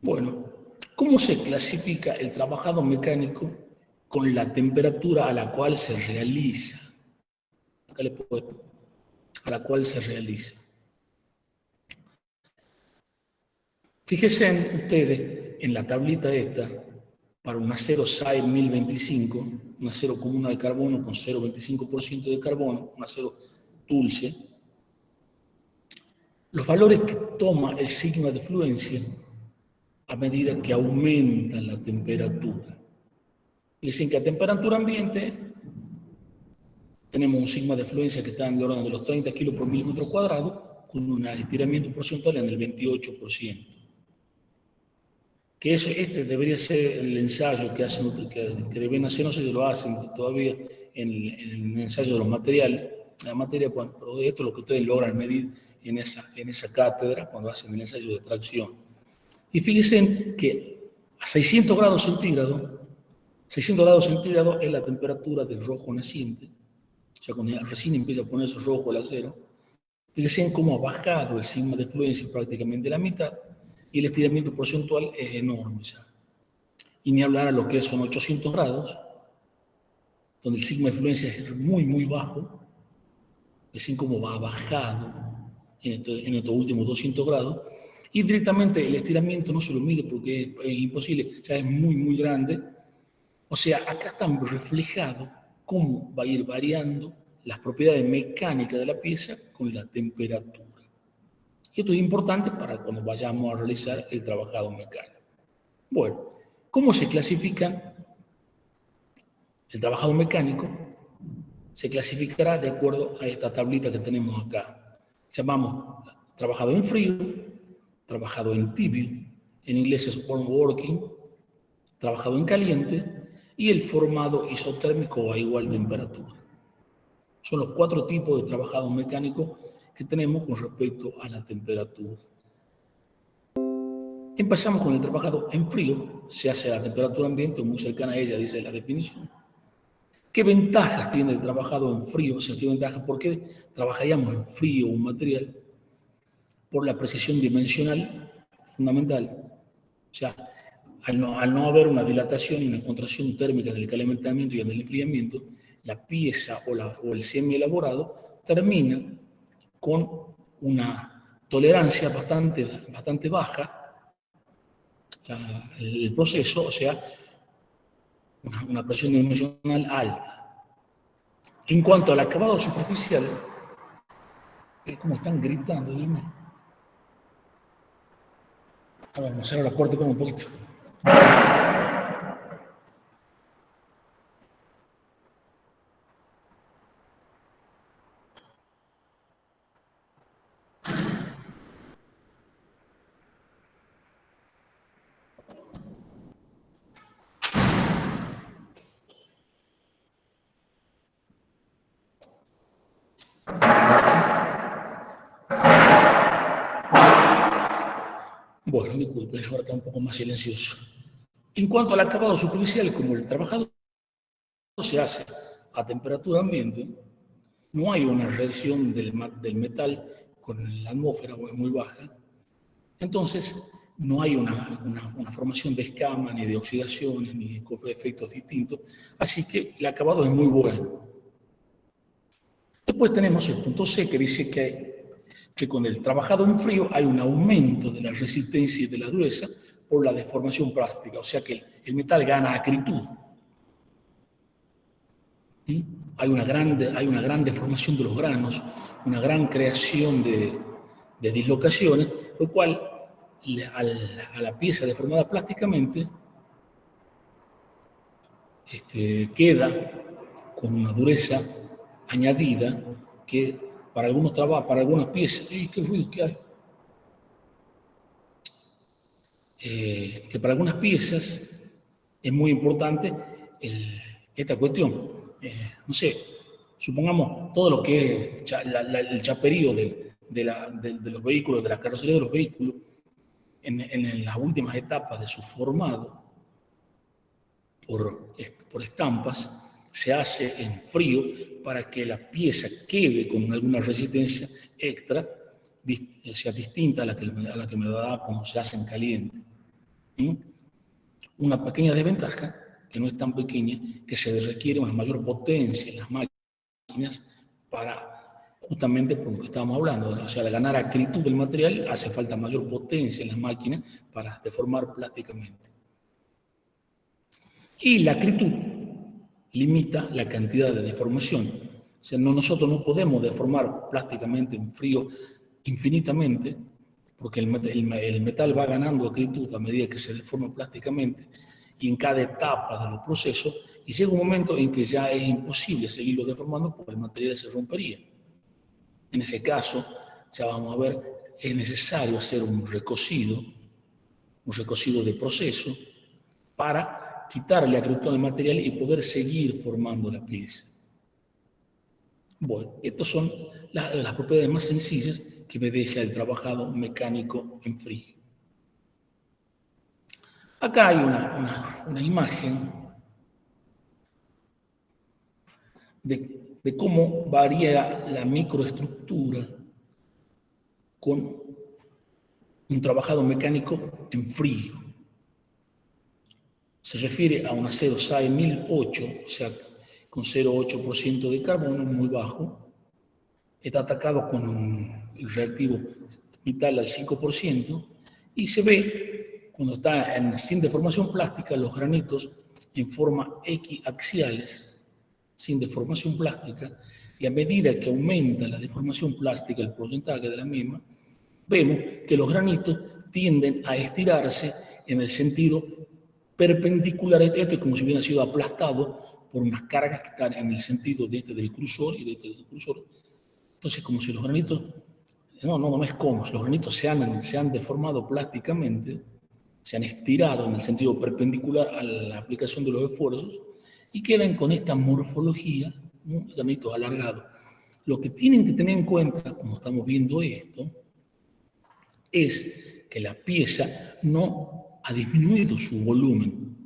Bueno, ¿cómo se clasifica el trabajado mecánico con la temperatura a la cual se realiza? Acá le pongo a la cual se realiza. Fíjense ustedes en la tablita esta, para un acero SAE 1025, un acero común al carbono con 0,25% de carbono, un acero dulce, los valores que toma el sigma de fluencia a medida que aumenta la temperatura. Dicen que a temperatura ambiente tenemos un sigma de fluencia que está en el orden de los 30 kilos por milímetro cuadrado, con un estiramiento porcentual en el 28%. Que este debería ser el ensayo que deben hacer, no sé si lo hacen todavía en el ensayo de los materiales, la materia, pero esto es lo que ustedes logran medir en esa cátedra cuando hacen el ensayo de tracción. Y fíjense que a 600 grados centígrados es la temperatura del rojo naciente, o sea, cuando recién empieza a ponerse rojo el acero. Fíjense cómo ha bajado el sigma de fluencia prácticamente la mitad, y el estiramiento porcentual es enorme ya. Y ni hablar a lo que son 800 grados, donde el sigma de fluencia es muy, muy bajo. Fíjense cómo va bajado en estos últimos 200 grados. Y directamente el estiramiento no se lo mide porque es imposible, ya es muy, muy grande. O sea, acá están reflejados cómo va a ir variando las propiedades mecánicas de la pieza con la temperatura. Y esto es importante para cuando vayamos a realizar el trabajado mecánico. Bueno, ¿cómo se clasifican el trabajado mecánico? Se clasificará de acuerdo a esta tablita que tenemos acá. Llamamos trabajado en frío, trabajado en tibio, en inglés es warm working, trabajado en caliente y el formado isotérmico a igual temperatura. Son los 4 tipos de trabajado mecánico que tenemos con respecto a la temperatura. Empezamos con el trabajado en frío, se hace a la temperatura ambiente muy cercana a ella, dice la definición. ¿Qué ventajas tiene el trabajado en frío? O sea, ¿qué ventajas? ¿Por qué trabajaríamos en frío un material? Por la precisión dimensional fundamental. O sea, al no haber una dilatación y una contracción térmica del calentamiento y del enfriamiento, la pieza o el semi-elaborado termina con una tolerancia bastante baja, el proceso, o sea, una presión dimensional alta. En cuanto al acabado superficial, es como están gritando, dime. A ver, vamos a cerrar la puerta un poquito. Bueno, disculpen, ahora está un poco más silencioso. En cuanto al acabado superficial, como el trabajado se hace a temperatura ambiente, no hay una reacción del metal con la atmósfera, o es muy baja. Entonces, no hay una formación de escamas, ni de oxidaciones, ni de efectos distintos. Así que el acabado es muy bueno. Después tenemos el punto C, que dice que con el trabajado en frío hay un aumento de la resistencia y de la dureza por la deformación plástica. O sea que el metal gana acritud. ¿Sí? Hay una gran deformación de los granos, una gran creación de dislocaciones, lo cual a la pieza deformada plásticamente queda con una dureza añadida que para algunas piezas, qué ruido que hay, que para algunas piezas es muy importante esta cuestión. No sé, supongamos todo lo que es el chaperío de los vehículos, de la carrocería de los vehículos, en las últimas etapas de su formado por estampas, se hace en frío para que la pieza quede con alguna resistencia extra, sea distinta a la que me da cuando se hace en caliente. ¿Mm? Una pequeña desventaja, que no es tan pequeña, que se requiere una mayor potencia en las máquinas para, justamente por lo que estábamos hablando, o sea, al ganar acritud del material hace falta mayor potencia en las máquinas para deformar plásticamente. Y la acritud limita la cantidad de deformación. O sea, nosotros no podemos deformar plásticamente en frío infinitamente, porque el metal va ganando acritud a medida que se deforma plásticamente y en cada etapa de los procesos, y llega un momento en que ya es imposible seguirlo deformando porque el material se rompería. En ese caso, ya vamos a ver, es necesario hacer un recocido de proceso para quitarle acritud al material y poder seguir formando la pieza. Bueno, estas son las propiedades más sencillas que me deja el trabajado mecánico en frío. Acá hay una imagen de cómo varía la microestructura con un trabajado mecánico en frío. Se refiere a un acero SAE 1008, o sea, con 0,8% de carbono, muy bajo. Está atacado con el reactivo metal al 5%, y se ve, cuando está sin deformación plástica, los granitos en forma equiaxiales, sin deformación plástica, y a medida que aumenta la deformación plástica, el porcentaje de la misma, vemos que los granitos tienden a estirarse en el sentido perpendicular. Esto es como si hubiera sido aplastado por unas cargas que están en el sentido de este del cruzor y de este del cruzor. Entonces, como si los granitos, no es como, si los granitos se han deformado plásticamente, se han estirado en el sentido perpendicular a la aplicación de los esfuerzos y quedan con esta morfología, granitos alargados. Lo que tienen que tener en cuenta cuando estamos viendo esto es que la pieza no ha disminuido su volumen,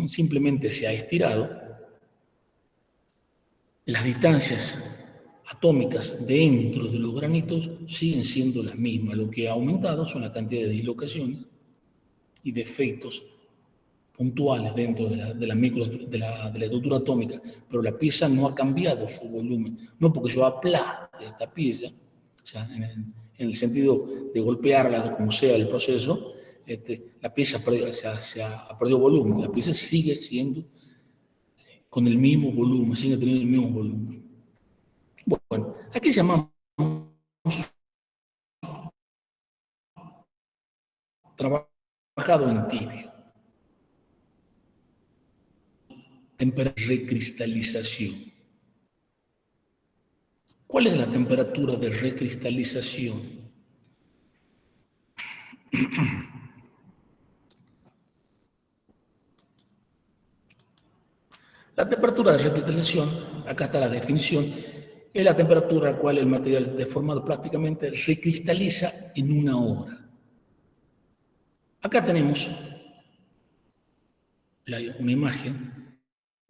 simplemente se ha estirado. Las distancias atómicas dentro de los granitos siguen siendo las mismas. Lo que ha aumentado son la cantidad de dislocaciones y de efectos puntuales dentro de la estructura atómica, pero la pieza no ha cambiado su volumen. No porque yo aplaste esta pieza, o sea, en el sentido de golpearla, como sea el proceso, la pieza ha perdido volumen. La pieza sigue siendo con el mismo volumen, sigue teniendo el mismo volumen. Bueno, aquí llamamos trabajado en tibio. Temperatura de recristalización. ¿Cuál es la temperatura de recristalización? La temperatura de recristalización, acá está la definición, es la temperatura a la cual el material deformado plásticamente recristaliza en 1 hora. Acá tenemos una imagen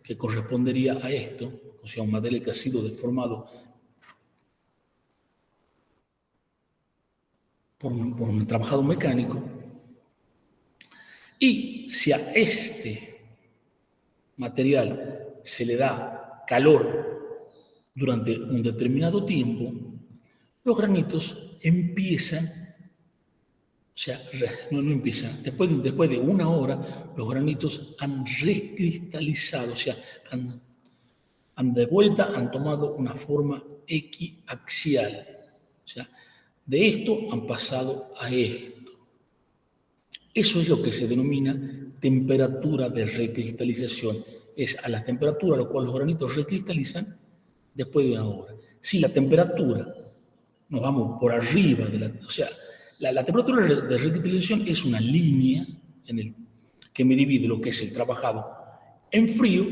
que correspondería a esto, o sea, un material que ha sido deformado por un trabajador mecánico, y si a este material se le da calor durante un determinado tiempo, los granitos empiezan, o sea, no empiezan, después de 1 hora, los granitos han recristalizado, o sea, han de vuelta, han tomado una forma equiaxial. O sea, de esto han pasado a esto. Eso es lo que se denomina temperatura de recristalización. Es a la temperatura a la cual los granitos recristalizan después de 1 hora. Si la temperatura, nos vamos por arriba de o sea, la temperatura de recristalización es una línea que me divide lo que es el trabajado en frío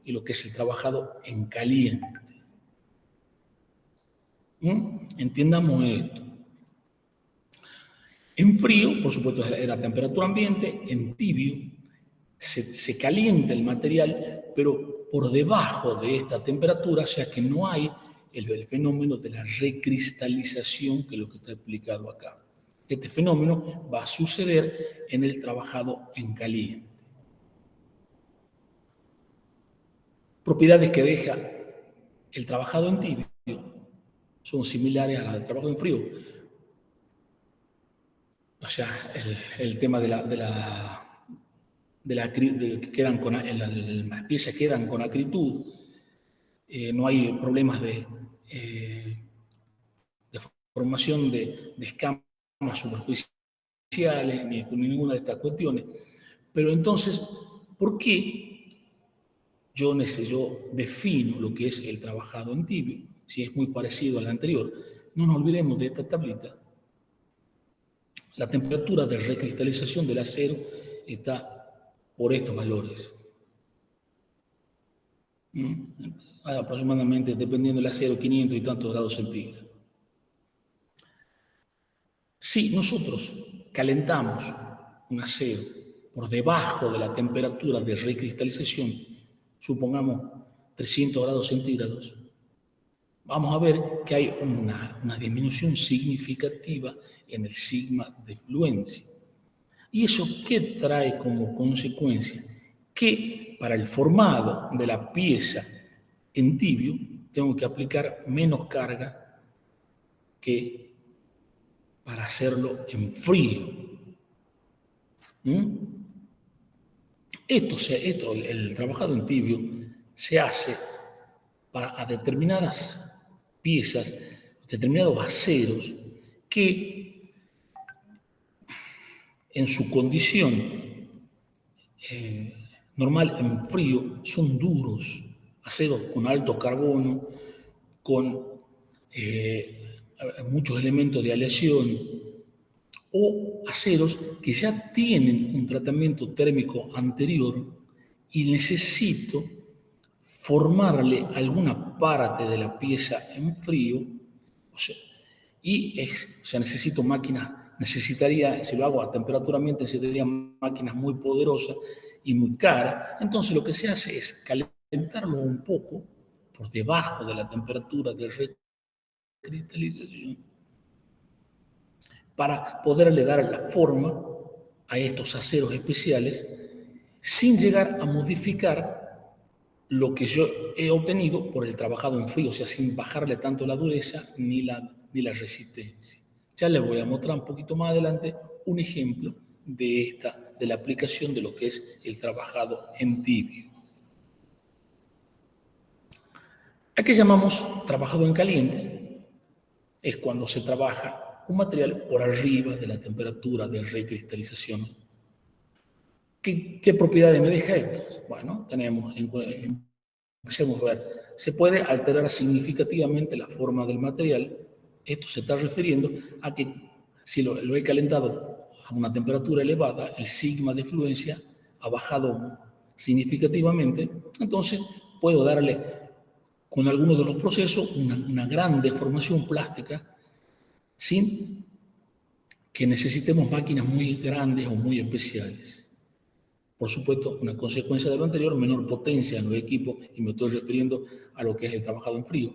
y lo que es el trabajado en caliente. Entendamos esto. En frío, por supuesto, es la temperatura ambiente. En tibio, se calienta el material, pero por debajo de esta temperatura, o sea que no hay el fenómeno de la recristalización, que es lo que está explicado acá. Este fenómeno va a suceder en el trabajado en caliente. Propiedades que deja el trabajado en tibio son similares a las del trabajado en frío. O sea, el tema de que quedan las piezas quedan con acritud, no hay problemas de formación de escamas superficiales ni ninguna de estas cuestiones. Pero entonces, ¿por qué yo defino lo que es el trabajado en tibio? Si es muy parecido al anterior, no nos olvidemos de esta tablita. La temperatura de recristalización del acero está por estos valores. Aproximadamente, dependiendo del acero, 500 y tantos grados centígrados. Si nosotros calentamos un acero por debajo de la temperatura de recristalización, supongamos 300 grados centígrados, vamos a ver que hay una disminución significativa en el sigma de fluencia. ¿Y eso qué trae como consecuencia? Que para el formado de la pieza en tibio tengo que aplicar menos carga que para hacerlo en frío. El trabajado en tibio se hace para determinadas piezas, determinados aceros que en su condición normal en frío son duros, aceros con alto carbono, con muchos elementos de aleación, o aceros que ya tienen un tratamiento térmico anterior y necesito formarle alguna parte de la pieza en frío, necesito máquinas, si lo hago a temperatura ambiente, necesitaría máquinas muy poderosas y muy caras. Entonces lo que se hace es calentarlo un poco por debajo de la temperatura de recristalización para poderle dar la forma a estos aceros especiales sin llegar a modificar lo que yo he obtenido por el trabajado en frío, o sea, sin bajarle tanto la dureza ni la resistencia. Ya les voy a mostrar un poquito más adelante un ejemplo de la aplicación de lo que es el trabajado en tibio. ¿A qué llamamos trabajado en caliente? Es cuando se trabaja un material por arriba de la temperatura de recristalización. ¿Qué propiedades me deja esto? Bueno, empecemos a ver, se puede alterar significativamente la forma del material. Esto se está refiriendo a que si lo he calentado a una temperatura elevada, el sigma de fluencia ha bajado significativamente, entonces puedo darle con algunos de los procesos una gran deformación plástica sin que necesitemos máquinas muy grandes o muy especiales. Por supuesto, una consecuencia de lo anterior, menor potencia en los equipos, y me estoy refiriendo a lo que es el trabajado en frío.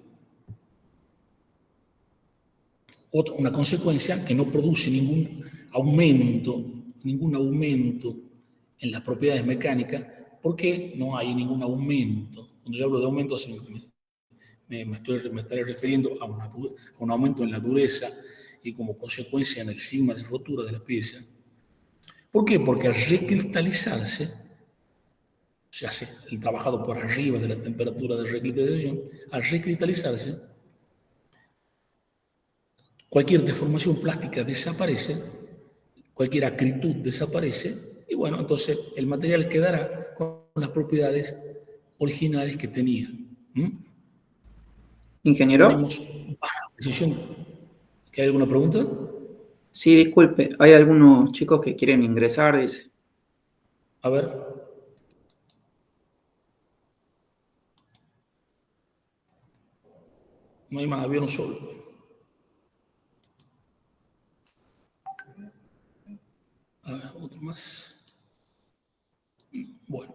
Una consecuencia que no produce ningún aumento en las propiedades mecánicas, porque no hay ningún aumento. Cuando yo hablo de aumento, me estaré refiriendo a un aumento en la dureza y como consecuencia en el sigma de rotura de la pieza. ¿Por qué? Porque al recristalizarse, se hace el trabajado por arriba de la temperatura de recristalización, al recristalizarse, cualquier deformación plástica desaparece, cualquier acritud desaparece, y bueno, entonces el material quedará con las propiedades originales que tenía. Ingeniero. Tenemos baja precisión. ¿Hay alguna pregunta? Sí, disculpe, hay algunos chicos que quieren ingresar, dice. A ver. No hay más, había uno solo. A ver, otro más. Bueno.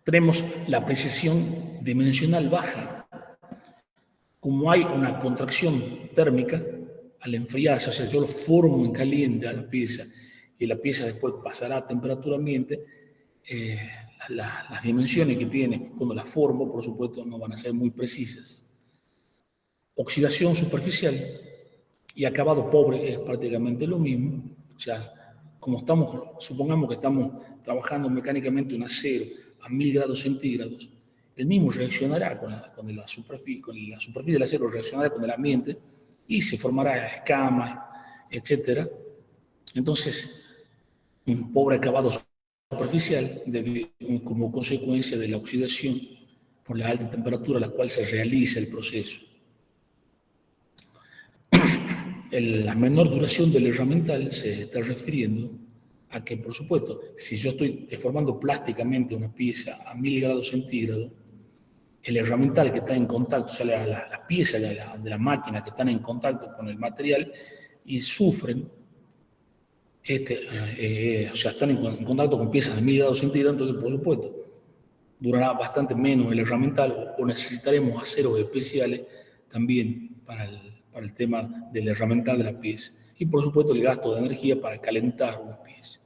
Tenemos la precisión dimensional baja. Como hay una contracción térmica, al enfriarse, o sea, yo lo formo en caliente a la pieza y la pieza después pasará a temperatura ambiente, las dimensiones que tiene cuando la formo, por supuesto, no van a ser muy precisas. Oxidación superficial y acabado pobre es prácticamente lo mismo. O sea, como supongamos que estamos trabajando mecánicamente un acero a 1000 grados centígrados, el mismo reaccionará con la superficie del acero, reaccionará con el ambiente y se formará escamas, etcétera. Entonces, un pobre acabado superficial como consecuencia de la oxidación por la alta temperatura a la cual se realiza el proceso. La menor duración del herramental se está refiriendo a que, por supuesto, si yo estoy deformando plásticamente una pieza a 1000 grados centígrados, el herramental que está en contacto, o sea, las piezas de la máquina que están en contacto con el material y sufren, o sea, están en contacto con piezas de 1000 grados centígrados, entonces, por supuesto, durará bastante menos el herramental o necesitaremos aceros especiales también para el tema del herramental de la pieza. Y por supuesto el gasto de energía para calentar una pieza.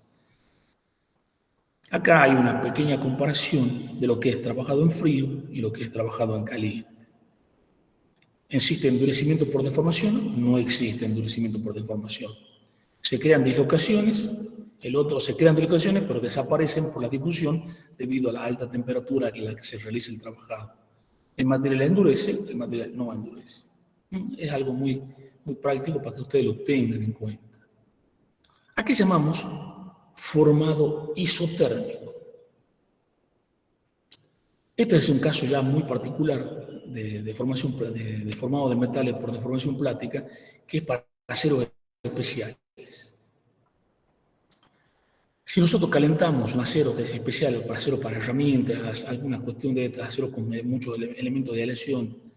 Acá hay una pequeña comparación de lo que es trabajado en frío y lo que es trabajado en caliente. ¿Existe endurecimiento por deformación? No existe endurecimiento por deformación. Se crean dislocaciones, se crean dislocaciones, pero desaparecen por la difusión debido a la alta temperatura en la que se realiza el trabajado. El material endurece, el material no endurece. Es algo muy, muy práctico para que ustedes lo tengan en cuenta. ¿A qué llamamos formado isotérmico? Este es un caso ya muy particular de formado de metales por deformación plástica, que es para aceros especiales. Si nosotros calentamos un acero especial para acero para herramientas, alguna cuestión de acero con muchos elementos de aleación,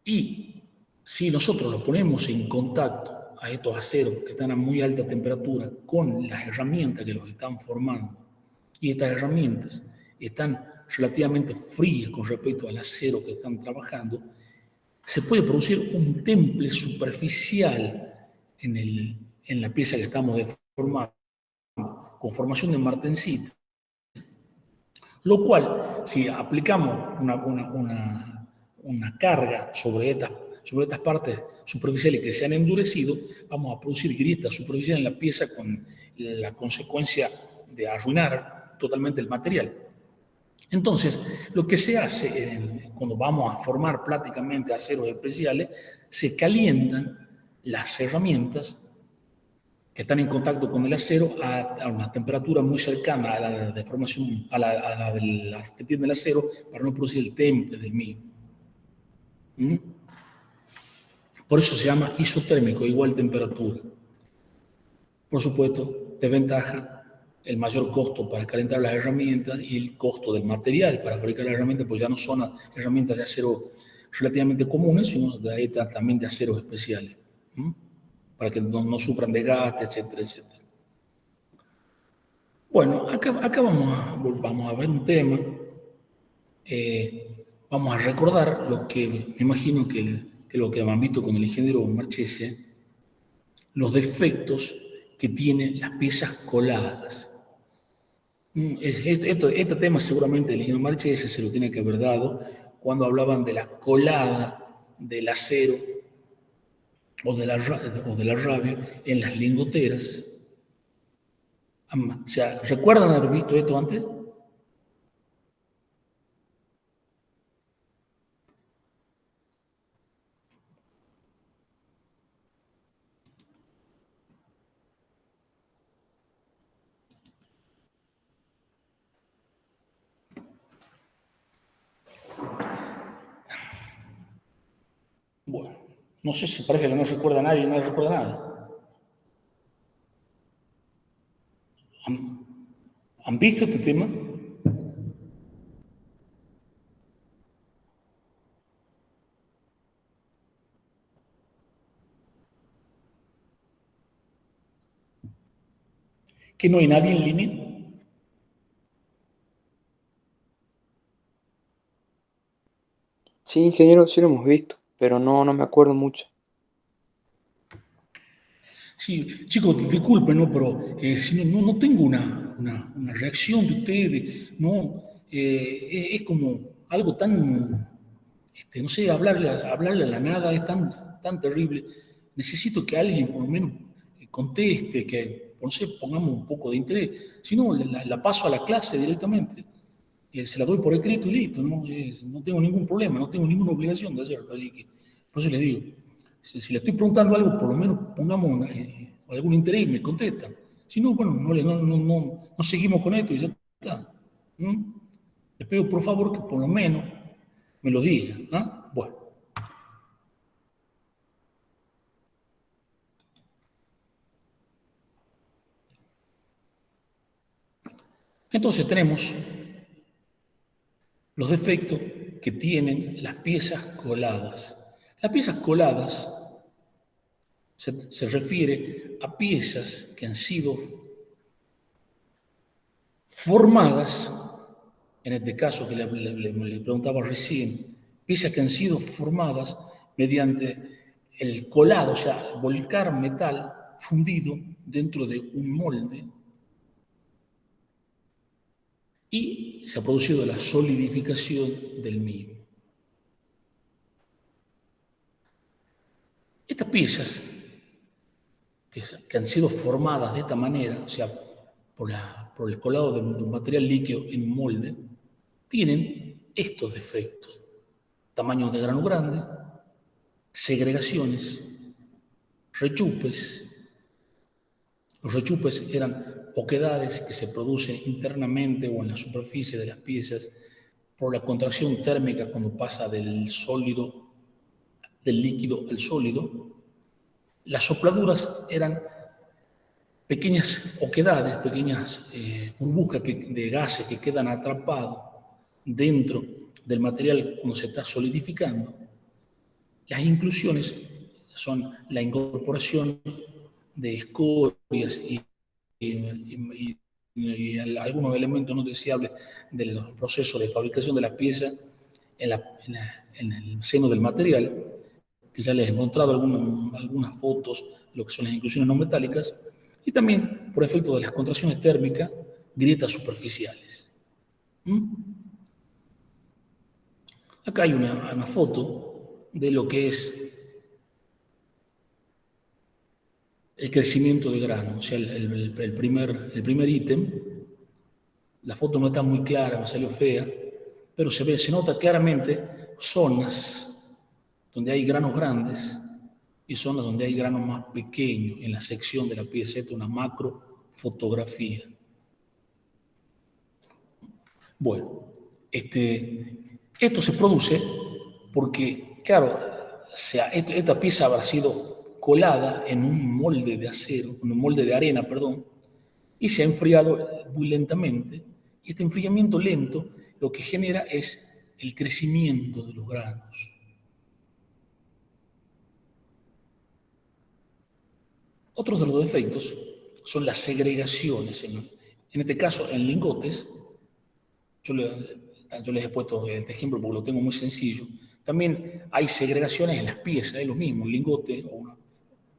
y si nosotros lo ponemos en contacto a estos aceros que están a muy alta temperatura con las herramientas que los están formando, y estas herramientas están relativamente frías con respecto al acero que están trabajando, se puede producir un temple superficial en la pieza que estamos deformando, con formación de martensita, lo cual, si aplicamos una carga sobre estas partes superficiales que se han endurecido, vamos a producir grietas superficiales en la pieza con la consecuencia de arruinar totalmente el material. Entonces, lo que se hace cuando vamos a formar prácticamente aceros especiales, se calientan las herramientas que están en contacto con el acero a una temperatura muy cercana a la de formación, a la de las que tiene el acero, para no producir el temple del mismo. Por eso se llama isotérmico, igual temperatura. Por supuesto, desventaja el mayor costo para calentar las herramientas y el costo del material para fabricar las herramientas, pues ya no son herramientas de acero relativamente comunes, sino también de aceros especiales, para que no sufran desgaste, etcétera, etcétera. Bueno, acá vamos a ver un tema. Vamos a recordar lo que me imagino que lo que han visto con el ingeniero Marchese, los defectos que tienen las piezas coladas. Este tema seguramente el ingeniero Marchese se lo tiene que haber dado cuando hablaban de la colada del acero o de la rabia en las lingoteras. O sea, ¿recuerdan haber visto esto antes? Bueno, no sé si parece que no recuerda a nadie, nadie recuerda nada. ¿Han visto este tema? ¿Que no hay nadie en línea? Sí, ingeniero, sí lo hemos visto, pero no me acuerdo mucho. Sí, chicos, disculpen, ¿no? Pero si no tengo una reacción de ustedes, ¿no? Es como algo tan, no sé, hablarle a la nada es tan terrible. Necesito que alguien por lo menos conteste, que, no sé, pongamos un poco de interés. Si no, la paso a la clase directamente. Se la doy por escrito y listo, ¿no? No tengo ningún problema, no tengo ninguna obligación de hacerlo. Así que, por eso les digo, si le estoy preguntando algo, por lo menos pongamos algún interés y me contestan. Si no, bueno, no seguimos con esto y ya está. ¿Mm? Les pido por favor que por lo menos me lo digan. ¿Ah? Bueno, entonces tenemos los defectos que tienen las piezas coladas. Las piezas coladas se refiere a piezas que han sido formadas, en este caso que le preguntaba recién, piezas que han sido formadas mediante el colado, o sea, volcar metal fundido dentro de un molde y se ha producido la solidificación del mismo. Estas piezas que han sido formadas de esta manera, o sea, por el colado de un material líquido en un molde, tienen estos defectos: tamaños de grano grande, segregaciones, rechupes. Los rechupes eran oquedades que se producen internamente o en la superficie de las piezas por la contracción térmica cuando pasa del líquido al sólido. Las sopladuras eran pequeñas oquedades, pequeñas burbujas de gases que quedan atrapados dentro del material cuando se está solidificando. Las inclusiones son la incorporación de escorias y algunos elementos no deseables de los procesos de fabricación de las piezas en el seno del material, que ya les he mostrado algunas fotos de lo que son las inclusiones no metálicas, y también por efecto de las contracciones térmicas, grietas superficiales. Acá hay una foto de lo que es el crecimiento de grano, o sea, el primer ítem. La foto no está muy clara, me salió fea, pero se nota claramente zonas donde hay granos grandes y zonas donde hay granos más pequeños en la sección de la pieza. Esta es una macrofotografía. Bueno, esto se produce porque, claro, esta pieza habrá sido colada en un molde de acero, en un molde de arena, perdón, y se ha enfriado muy lentamente. Y este enfriamiento lento lo que genera es el crecimiento de los granos. Otros de los defectos son las segregaciones. En este caso, en lingotes, yo les he puesto este ejemplo porque lo tengo muy sencillo. También hay segregaciones en las piezas, es lo mismo. Un lingote o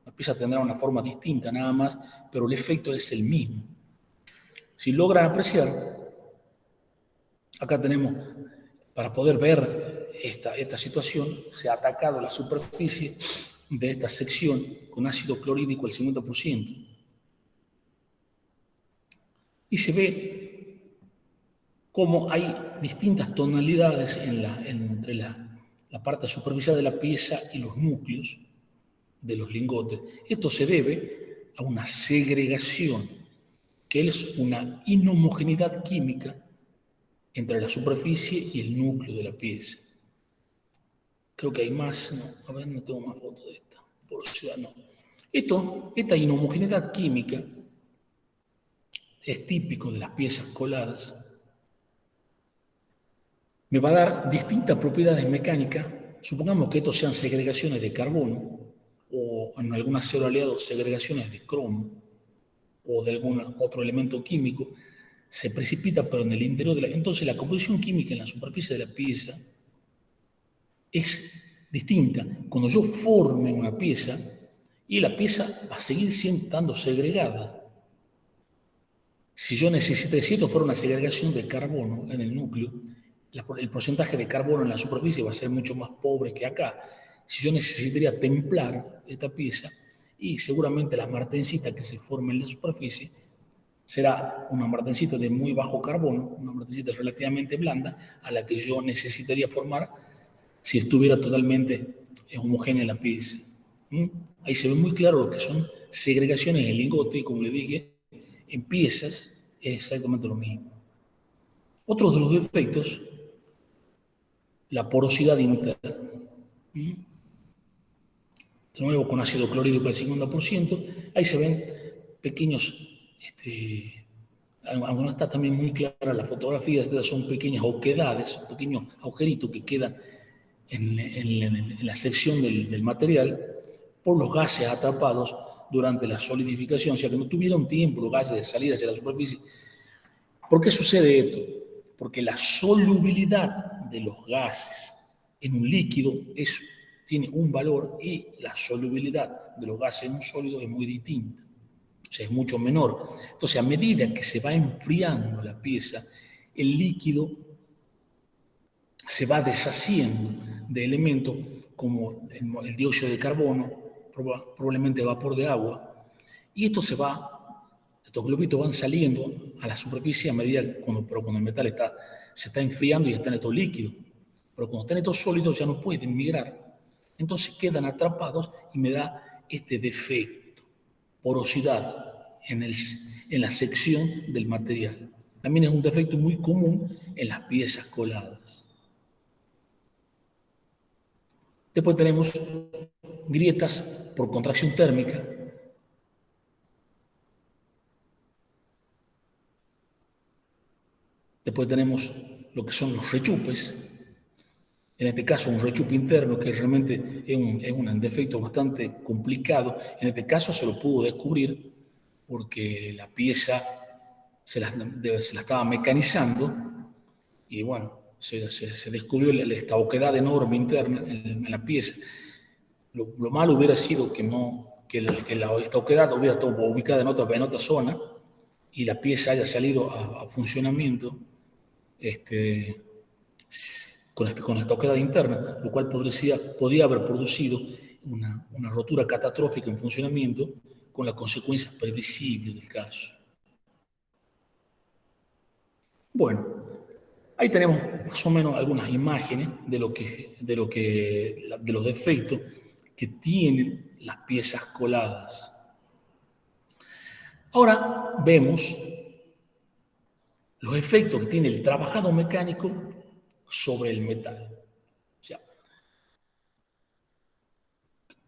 una pieza tendrá una forma distinta nada más, pero el efecto es el mismo. Si logran apreciar, acá tenemos, para poder ver esta situación, se ha atacado la superficie de esta sección con ácido clorhídrico al 50%. Y se ve cómo hay distintas tonalidades entre la parte superficial de la pieza y los núcleos de los lingotes. Esto se debe a una segregación, que es una inhomogeneidad química entre la superficie y el núcleo de la pieza. Creo que hay más, no, a ver, no tengo más fotos de esta, porosidad no. Esta inhomogeneidad química es típico de las piezas coladas. Me va a dar distintas propiedades mecánicas. Supongamos que estos sean segregaciones de carbono o en algún acero aliado segregaciones de cromo o de algún otro elemento químico. Se precipita pero en el interior de la... Entonces la composición química en la superficie de la pieza es distinta. Cuando yo forme una pieza, y la pieza va a seguir estando segregada. Si yo necesito, si esto fuera una segregación de carbono en el núcleo, el porcentaje de carbono en la superficie va a ser mucho más pobre que acá. Si yo necesitaría templar esta pieza, y seguramente la martencita que se forme en la superficie será una martencita de muy bajo carbono, una martencita relativamente blanda, a la que yo necesitaría formar si estuviera totalmente homogénea la pieza. Ahí se ve muy claro lo que son segregaciones en el lingote, y como le dije, en piezas es exactamente lo mismo. Otro de los defectos, la porosidad interna. De nuevo, con ácido clorhídrico al 50%, ahí se ven pequeños, aunque no está también muy clara la fotografía, estas son pequeñas oquedades, pequeños agujeritos que quedan en la sección del material por los gases atrapados durante la solidificación, o sea que no tuvieron tiempo los gases de salir hacia la superficie. ¿Por qué sucede esto? Porque la solubilidad de los gases en un líquido tiene un valor, y la solubilidad de los gases en un sólido es muy distinta, o sea, es mucho menor. Entonces, a medida que se va enfriando la pieza, el líquido se va deshaciendo de elementos como el dióxido de carbono, probablemente vapor de agua, y estos globitos van saliendo a la superficie a medida, pero cuando el metal se está enfriando y están estos líquidos. Pero cuando están estos sólidos ya no pueden migrar, entonces quedan atrapados y me da este defecto, porosidad en la sección del material. También es un defecto muy común en las piezas coladas. Después tenemos grietas por contracción térmica. Después tenemos lo que son los rechupes. En este caso, un rechupe interno que realmente es un defecto bastante complicado. En este caso se lo pudo descubrir porque la pieza se la estaba mecanizando y bueno, se descubrió esta oquedad enorme interna en la pieza. Lo malo hubiera sido que esta oquedad hubiera estado ubicada en otra zona y la pieza haya salido a funcionamiento con esta oquedad interna, lo cual podría haber producido una rotura catastrófica en funcionamiento con las consecuencias previsibles del caso. Bueno, ahí tenemos más o menos algunas imágenes de los defectos que tienen las piezas coladas. Ahora vemos los efectos que tiene el trabajado mecánico sobre el metal. O sea,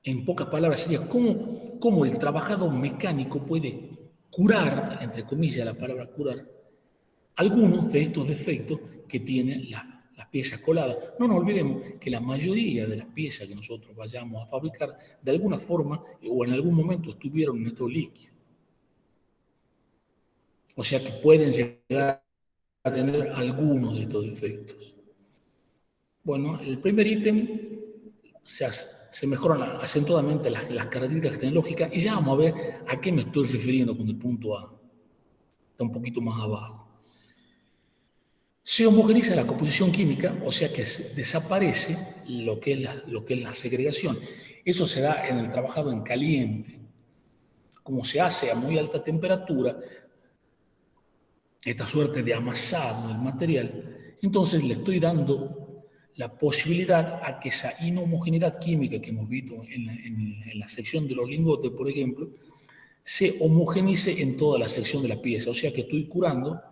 en pocas palabras sería cómo el trabajado mecánico puede curar, entre comillas la palabra curar, algunos de estos defectos que tienen las piezas coladas. No nos olvidemos que la mayoría de las piezas que nosotros vayamos a fabricar, de alguna forma o en algún momento estuvieron en estos líquidos. O sea que pueden llegar a tener algunos de estos defectos. Bueno, el primer ítem se mejoran acentuadamente las características tecnológicas, y ya vamos a ver a qué me estoy refiriendo con el punto A. Está un poquito más abajo. Se homogeniza la composición química, o sea que desaparece lo que es la segregación. Eso se da en el trabajado en caliente. Como se hace a muy alta temperatura, esta suerte de amasado del material, entonces le estoy dando la posibilidad a que esa inhomogeneidad química que hemos visto en la sección de los lingotes, por ejemplo, se homogenice en toda la sección de la pieza. O sea que estoy curando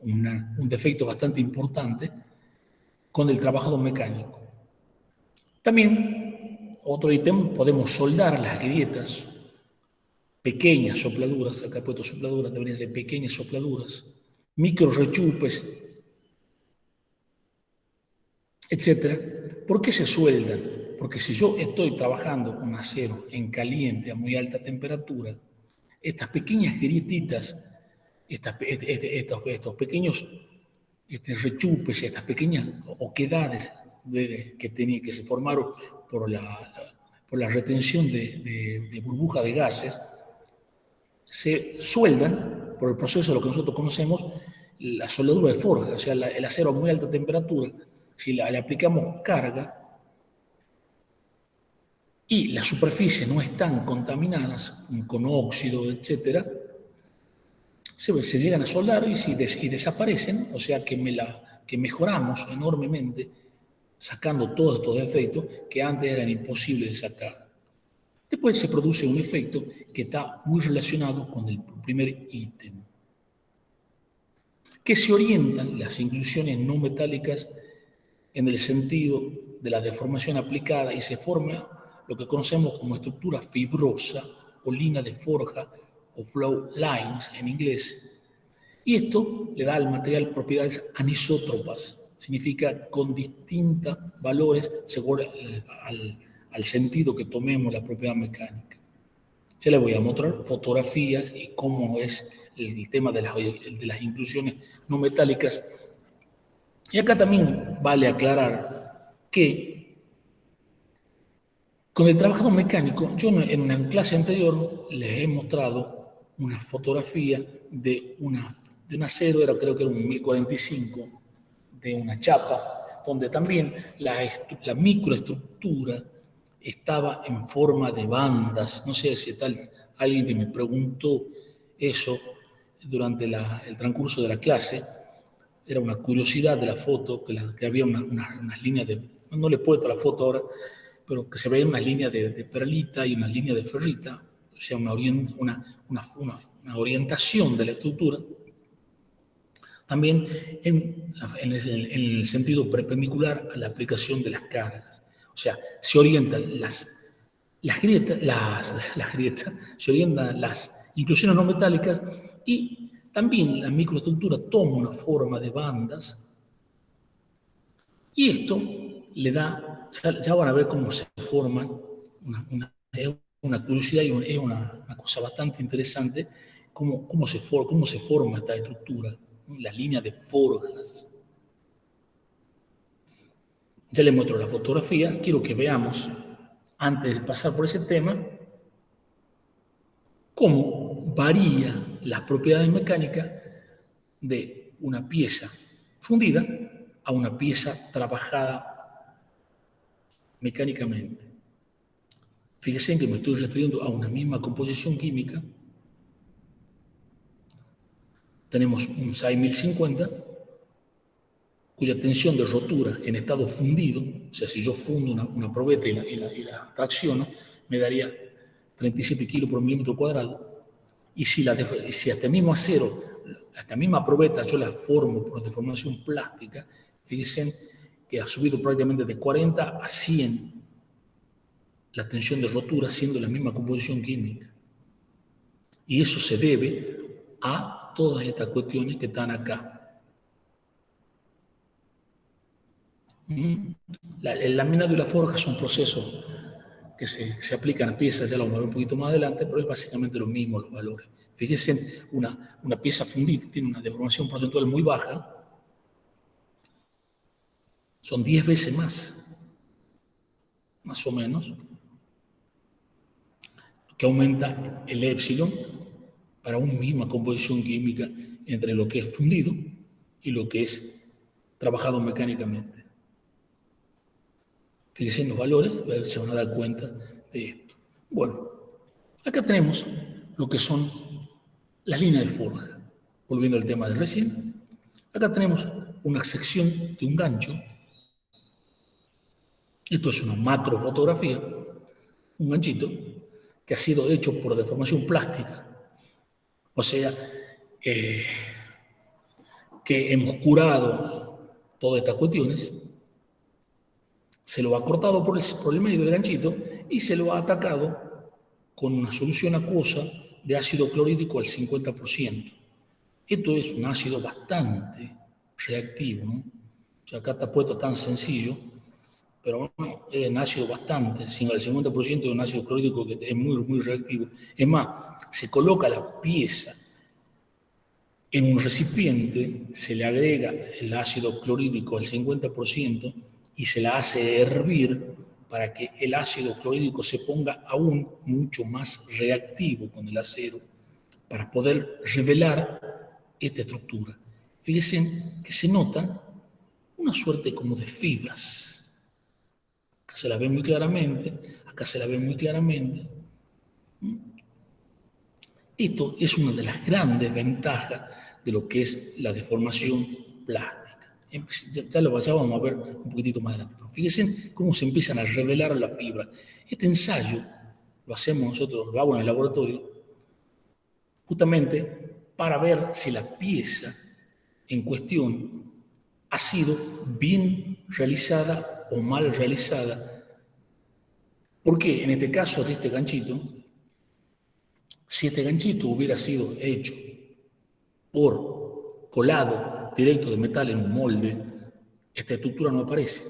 un defecto bastante importante con el trabajado mecánico. También, otro ítem, podemos soldar las grietas, pequeñas sopladuras, acá he puesto sopladuras, deberían ser pequeñas sopladuras, micro rechupes, etc. ¿Por qué se sueldan? Porque si yo estoy trabajando con acero en caliente a muy alta temperatura, estas pequeñas grietitas, estos pequeños rechupes, estas pequeñas oquedades que se formaron por la retención de burbujas de gases, se sueldan por el proceso de lo que nosotros conocemos, la soldadura de forja, o sea, el acero a muy alta temperatura. Si le aplicamos carga y las superficies no están contaminadas con óxido, etc., se llegan a soldar y desaparecen, o sea que mejoramos enormemente sacando todos estos defectos que antes eran imposibles de sacar. Después se produce un efecto que está muy relacionado con el primer ítem, que se orientan las inclusiones no metálicas en el sentido de la deformación aplicada y se forma lo que conocemos como estructura fibrosa o línea de forja o flow lines en inglés. Y esto le da al material propiedades anisótropas, significa con distintos valores según al sentido que tomemos la propiedad mecánica. Ya les voy a mostrar fotografías y cómo es el tema de las inclusiones no metálicas. Y acá también vale aclarar que con el trabajado mecánico, yo en una clase anterior les he mostrado una fotografía de un acero, creo que era un 1045, de una chapa, donde también la microestructura estaba en forma de bandas. No sé si tal alguien que me preguntó eso durante el transcurso de la clase. Era una curiosidad de la foto, que había unas líneas de... No le he puesto la foto ahora, pero que se veía unas líneas de perlita y unas líneas de ferrita, o sea, una orientación de la estructura. También en el sentido perpendicular a la aplicación de las cargas. O sea, se orientan las grietas, se orientan las inclusiones no metálicas y también la microestructura toma una forma de bandas y esto le da, ya van a ver cómo se forman, una curiosidad y es una cosa bastante interesante, cómo se forma esta estructura, la línea de forjas. Ya les muestro la fotografía, quiero que veamos, antes de pasar por ese tema, cómo varía las propiedades mecánicas de una pieza fundida a una pieza trabajada mecánicamente. Fíjense que me estoy refiriendo a una misma composición química. Tenemos un 6050, cuya tensión de rotura en estado fundido, o sea, si yo fundo una probeta y la tracciono, me daría 37 kilos por milímetro cuadrado. Y si este mismo acero, esta misma probeta, yo la formo por deformación plástica, fíjense que ha subido prácticamente de 40 a 100 la tensión de rotura, siendo la misma composición química. Y eso se debe a todas estas cuestiones que están acá. El laminado y la forja son procesos que se aplican a piezas, ya lo vamos a ver un poquito más adelante, pero es básicamente lo mismo los valores. Fíjense, una pieza fundida tiene una deformación porcentual muy baja, son 10 veces más o menos, que aumenta el épsilon para una misma composición química entre lo que es fundido y lo que es trabajado mecánicamente. Fíjense en los valores, se van a dar cuenta de esto. Bueno, acá tenemos lo que son las líneas de forja. Volviendo al tema de recién, acá tenemos una sección de un gancho. Esto es una macrofotografía, un ganchito que ha sido hecho por deformación plástica. O sea, que hemos curado todas estas cuestiones, se lo ha cortado por el medio del ganchito y se lo ha atacado con una solución acuosa de ácido clorhídrico al 50%. Esto es un ácido bastante reactivo, ¿no? O sea, acá está puesto tan sencillo, pero bueno, es un ácido bastante, el 50% de un ácido clorhídrico que es muy, muy reactivo. Es más, se coloca la pieza en un recipiente, se le agrega el ácido clorhídrico al 50% y se la hace hervir para que el ácido clorhídrico se ponga aún mucho más reactivo con el acero para poder revelar esta estructura. Fíjense que se nota una suerte como de fibras. Acá se la ve muy claramente, acá se la ve muy claramente. Esto es una de las grandes ventajas de lo que es la deformación plástica. Ya lo vamos a ver un poquitito más adelante. Pero fíjense cómo se empiezan a revelar las fibras. Este ensayo lo hacemos nosotros, lo hago en el laboratorio, justamente para ver si la pieza en cuestión ha sido bien realizada o mal realizada. Porque en este caso de este ganchito, si este ganchito hubiera sido hecho por colado directo de metal en un molde, esta estructura no aparece.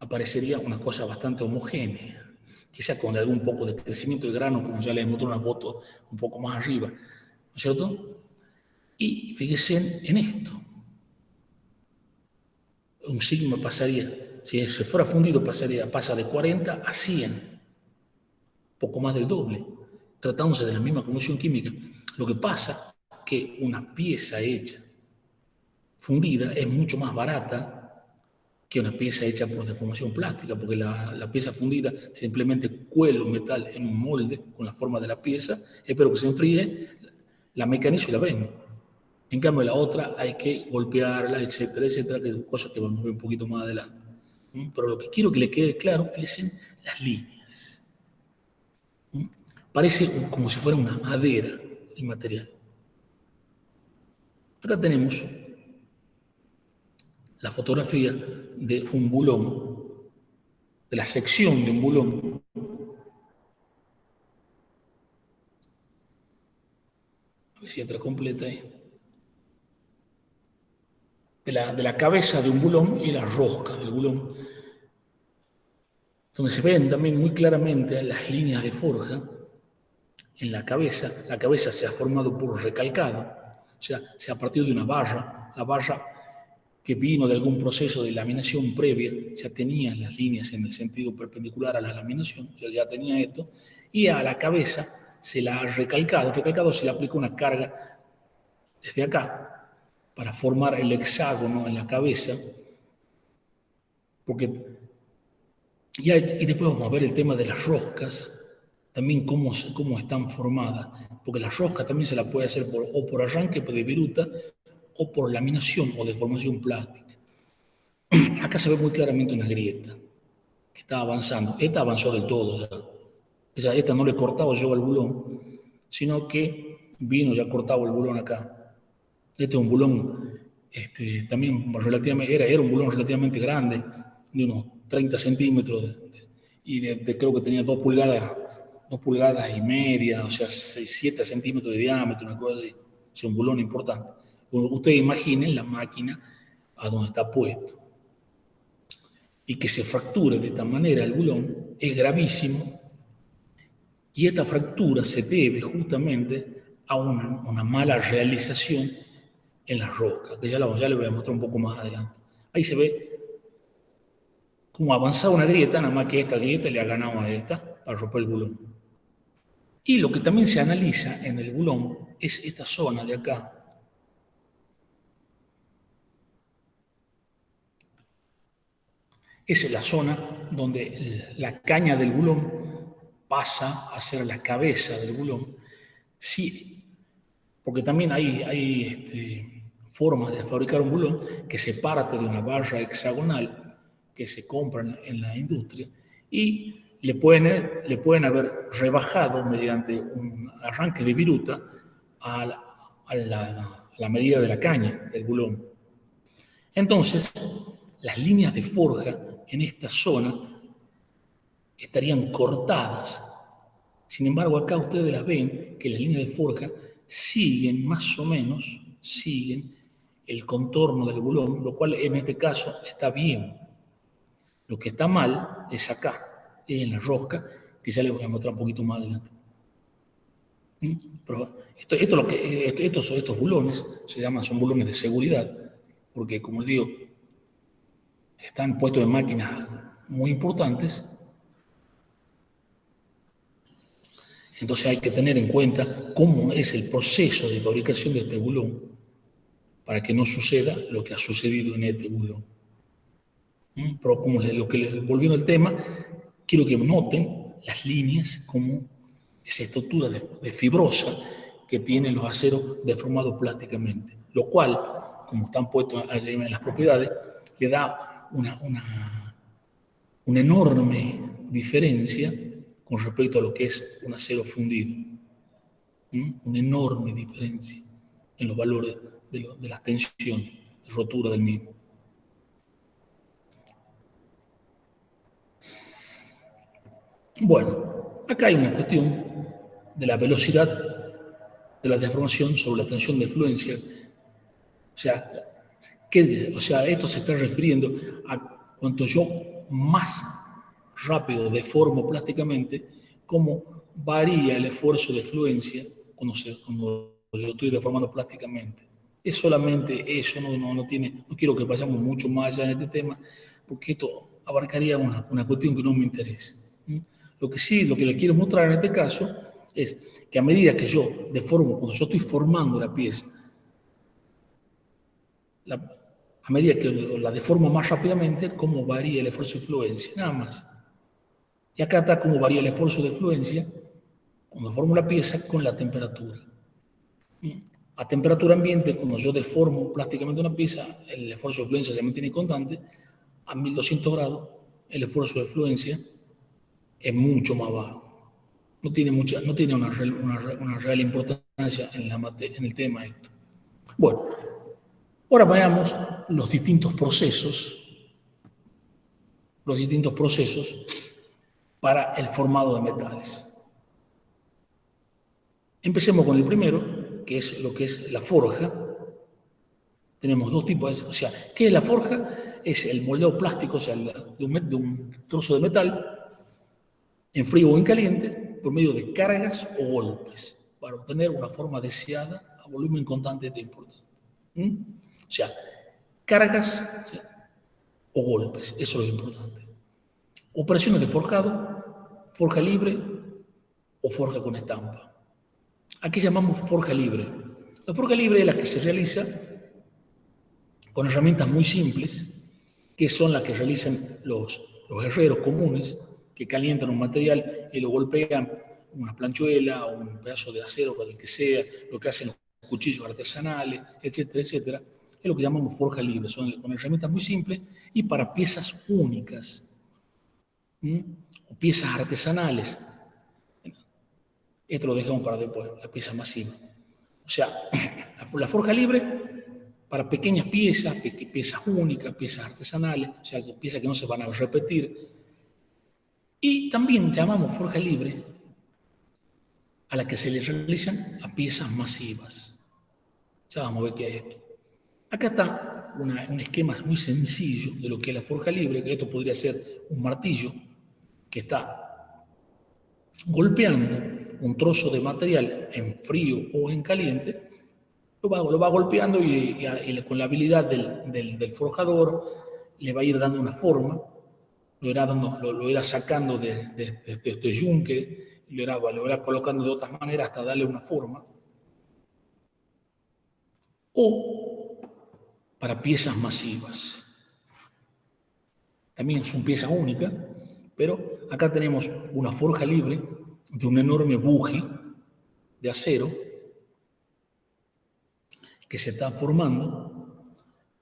Aparecería una cosa bastante homogénea, quizá con algún poco de crecimiento de grano, como ya les mostré una foto un poco más arriba, ¿no es cierto? Y fíjense en esto. Un sigma pasaría, si se fuera fundido, pasa de 40 a 100, poco más del doble, tratándose de la misma conversión química. Lo que pasa es que una pieza hecha fundida es mucho más barata que una pieza hecha por deformación plástica, porque la pieza fundida simplemente cuelo metal en un molde con la forma de la pieza, espero que se enfríe, la mecanizo y la vendo. En cambio, la otra hay que golpearla, etcétera, etcétera, que son cosas que vamos a ver un poquito más adelante. Pero lo que quiero que le quede claro, fíjense las líneas. Parece como si fuera una madera el material. Acá tenemos la fotografía de un bulón, de la sección de un bulón. A ver si entra completa ahí. De la cabeza de un bulón y la rosca del bulón, donde se ven también muy claramente las líneas de forja en la cabeza. La cabeza se ha formado por recalcado, o sea, se ha partido de una barra. La barra que vino de algún proceso de laminación previa, ya tenía las líneas en el sentido perpendicular a la laminación, o sea, ya tenía esto, y a la cabeza se la ha recalcado. Recalcado se le aplica una carga desde acá para formar el hexágono en la cabeza, porque y después vamos a ver el tema de las roscas, también cómo están formadas, porque las roscas también se las puede hacer o por arranque de viruta o por laminación o deformación plástica. Acá se ve muy claramente una grieta que está avanzando. Esta avanzó del todo ya. Esta no le he cortado yo al bulón, sino que vino ya cortado el bulón acá. Este es un bulón también relativamente, era un bulón relativamente grande, de unos 30 centímetros, creo que tenía 2,5 pulgadas, o sea, 7 centímetros de diámetro, una cosa así. Es un bulón importante. Ustedes imaginen la máquina a donde está puesto. Y que se fracture de esta manera el bulón es gravísimo, y esta fractura se debe justamente a una mala realización en las roscas, que ya le voy a mostrar un poco más adelante. Ahí se ve cómo avanzaba una grieta, nada más que esta grieta le ha ganado a esta para romper el bulón. Y lo que también se analiza en el bulón es esta zona de acá. Esa es la zona donde la caña del bulón pasa a ser la cabeza del bulón. Sí, porque también hay formas de fabricar un bulón que se parte de una barra hexagonal que se compran en la industria y le pueden haber rebajado mediante un arranque de viruta a la medida de la caña del bulón. Entonces, las líneas de forja en esta zona estarían cortadas. Sin embargo, acá ustedes las ven que las líneas de forja siguen más o menos, siguen el contorno del bulón, lo cual en este caso está bien. Lo que está mal es acá, es en la rosca, que ya les voy a mostrar un poquito más adelante. Pero estos bulones son bulones de seguridad, porque como les digo, están puestos en máquinas muy importantes. Entonces hay que tener en cuenta cómo es el proceso de fabricación de este bulón para que no suceda lo que ha sucedido en este bulón. Pero volviendo al tema, quiero que noten las líneas como esa estructura de fibrosa que tienen los aceros deformados plásticamente, lo cual, como están puestos en las propiedades, le da una enorme diferencia con respecto a lo que es un acero fundido. Una enorme diferencia en los valores de las tensiones, de rotura del mismo. Bueno, acá hay una cuestión de la velocidad de la deformación sobre la tensión de fluencia. O sea, esto se está refiriendo a cuanto yo más rápido deformo plásticamente, cómo varía el esfuerzo de fluencia cuando yo estoy deformando plásticamente. Es solamente eso, no quiero que vayamos mucho más allá en este tema, porque esto abarcaría una cuestión que no me interesa. Lo que le quiero mostrar en este caso es que a medida que yo deformo, cuando yo estoy formando la pieza, a medida que la deformo más rápidamente, cómo varía el esfuerzo de fluencia, nada más. Y acá está cómo varía el esfuerzo de fluencia cuando formo la pieza con la temperatura. A temperatura ambiente, cuando yo deformo plásticamente una pieza, el esfuerzo de fluencia se mantiene constante. A 1200 grados, el esfuerzo de fluencia es mucho más bajo. No tiene una real importancia en el tema esto. Bueno, ahora veamos los distintos procesos para el formado de metales. Empecemos con el primero, que es lo que es la forja. Tenemos dos tipos, o sea, ¿qué es la forja? Es el moldeo plástico, o sea, de un trozo de metal en frío o en caliente por medio de cargas o golpes para obtener una forma deseada a volumen constante de importante. O sea, cargas o golpes, eso es lo importante. Operaciones de forjado, forja libre o forja con estampa. Aquí llamamos forja libre. La forja libre es la que se realiza con herramientas muy simples, que son las que realizan los herreros comunes, que calientan un material y lo golpean una planchuela o un pedazo de acero, o del que sea, lo que hacen los cuchillos artesanales, etcétera, etcétera. Es lo que llamamos forja libre, son con herramientas muy simples y para piezas únicas, o piezas artesanales. Esto lo dejamos para después, la pieza masiva. O sea, la forja libre para pequeñas piezas, piezas únicas, piezas artesanales, o sea, piezas que no se van a repetir. Y también llamamos forja libre a la que se le realizan a piezas masivas. Ya vamos a ver qué es esto. Acá está un esquema muy sencillo de lo que es la forja libre, que esto podría ser un martillo que está golpeando un trozo de material en frío o en caliente, lo va golpeando y con la habilidad del forjador le va a ir dando una forma, lo irá sacando de este yunque, lo irá colocando de otras maneras hasta darle una forma. O para piezas masivas. También son piezas únicas, pero acá tenemos una forja libre de un enorme buje de acero que se está formando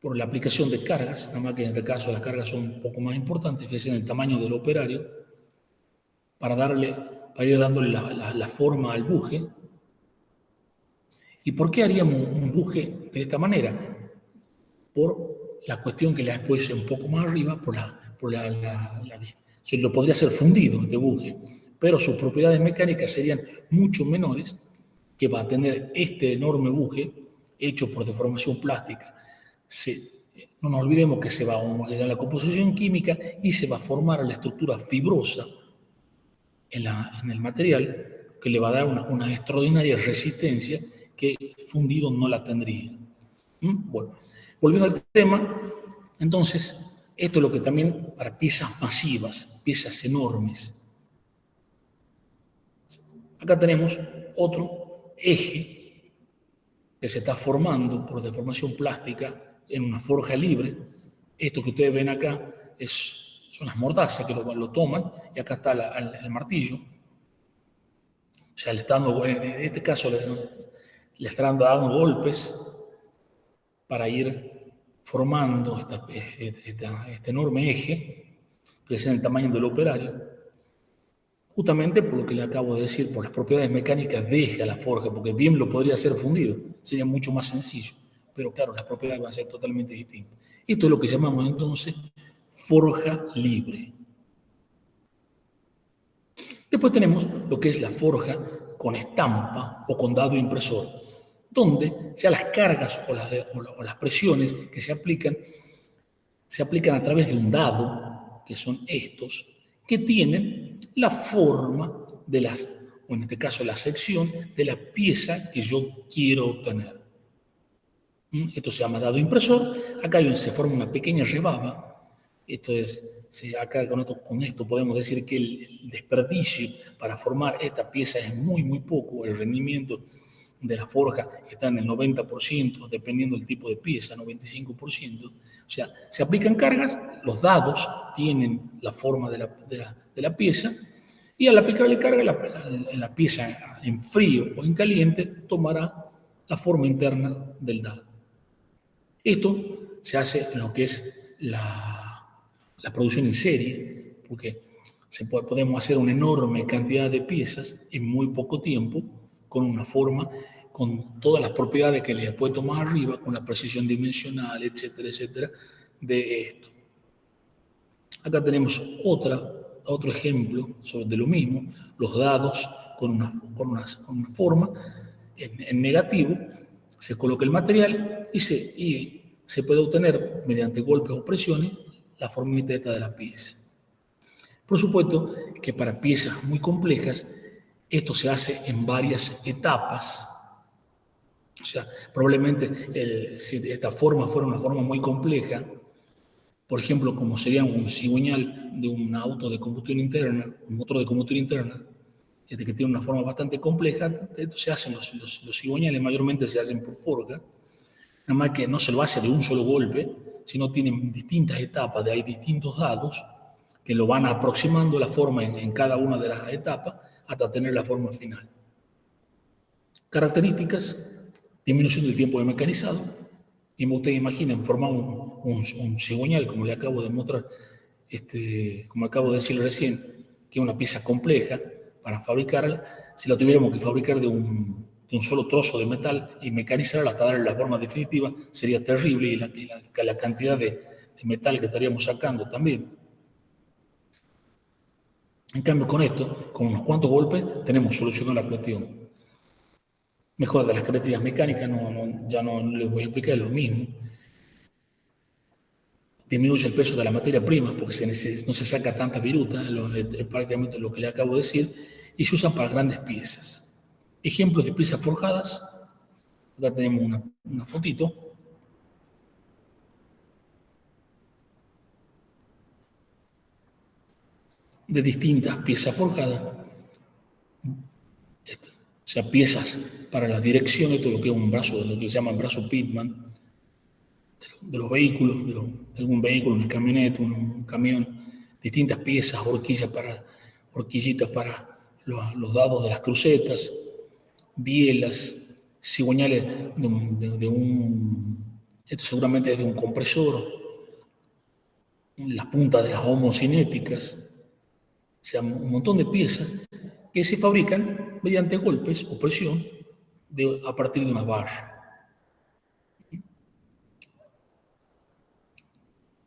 por la aplicación de cargas, nada más que en este caso las cargas son un poco más importantes, que es en el tamaño del operario, para ir dándole la forma al buje. ¿Y por qué haríamos un buje de esta manera? Por la cuestión que le puse un poco más arriba, lo podría ser fundido este buje, pero sus propiedades mecánicas serían mucho menores que va a tener este enorme buje hecho por deformación plástica. No nos olvidemos que se va a homogeneizar la composición química y se va a formar la estructura fibrosa en el material, que le va a dar una extraordinaria resistencia que fundido no la tendría. Bueno, volviendo al tema, entonces, Esto es lo que también para piezas masivas, piezas enormes. Acá tenemos otro eje que se está formando por deformación plástica en una forja libre. Esto que ustedes ven acá son las mordazas que lo toman, y acá está el martillo. O sea, le está dando, en este caso le están dando golpes para ir formando este enorme eje, que es en el tamaño del operario, justamente por lo que le acabo de decir, por las propiedades mecánicas de la forja, porque bien lo podría hacer fundido, sería mucho más sencillo, pero claro, las propiedades van a ser totalmente distintas. Esto es lo que llamamos entonces forja libre. Después tenemos lo que es la forja con estampa o con dado impresor, donde sea las cargas o las presiones que se aplican a través de un dado, que son estos, que tienen la forma o en este caso la sección de la pieza que yo quiero obtener. Esto se llama dado impresor. Acá se forma una pequeña rebaba. Esto es, acá con esto podemos decir que el desperdicio para formar esta pieza es muy, muy poco. El rendimiento de la forja está en el 90%, dependiendo del tipo de pieza, 95%. O sea, se aplican cargas, los dados tienen la forma de la pieza, y al aplicarle carga, la pieza en frío o en caliente tomará la forma interna del dado. Esto se hace en lo que es la producción en serie, porque podemos hacer una enorme cantidad de piezas en muy poco tiempo, con una forma, con todas las propiedades que les he puesto más arriba, con la precisión dimensional, etcétera, etcétera, de esto. Acá tenemos otro ejemplo de lo mismo, los dados con una forma en negativo. Se coloca el material y se puede obtener mediante golpes o presiones la formita esta de la pieza. Por supuesto que para piezas muy complejas esto se hace en varias etapas. O sea, probablemente si esta forma fuera una forma muy compleja, por ejemplo, como sería un cigüeñal de un auto de combustión interna, un motor de combustión interna, que tiene una forma bastante compleja, entonces se hacen los cigüeñales, mayormente se hacen por forja, nada más que no se lo hace de un solo golpe, sino tienen distintas etapas, hay distintos dados que lo van aproximando la forma en cada una de las etapas hasta tener la forma final. Características: disminución del tiempo de mecanizado. Y ustedes imaginen formar un cigüeñal, como le acabo de mostrar, como acabo de decir recién, que es una pieza compleja para fabricarla. Si la tuviéramos que fabricar de un solo trozo de metal y mecanizarla hasta darle la forma definitiva, sería terrible, y la cantidad de metal que estaríamos sacando también. En cambio, con esto, con unos cuantos golpes, tenemos solucionado la cuestión. Mejora de las características mecánicas, ya no les voy a explicar, lo mismo. Disminuye el peso de la materia prima porque no se saca tanta viruta, es prácticamente lo que le acabo de decir, y se usan para grandes piezas. Ejemplos de piezas forjadas. Acá tenemos una fotito. De distintas piezas forjadas. O sea, piezas para las direcciones, esto es lo que es un brazo, lo que se llama brazo Pitman, de los vehículos, de algún vehículo, una camioneta, un camión, distintas piezas, horquillitas para los dados de las crucetas, bielas, cigüeñales esto seguramente es de un compresor, las puntas de las homocinéticas, o sea, un montón de piezas que se fabrican mediante golpes o presión a partir de una barra.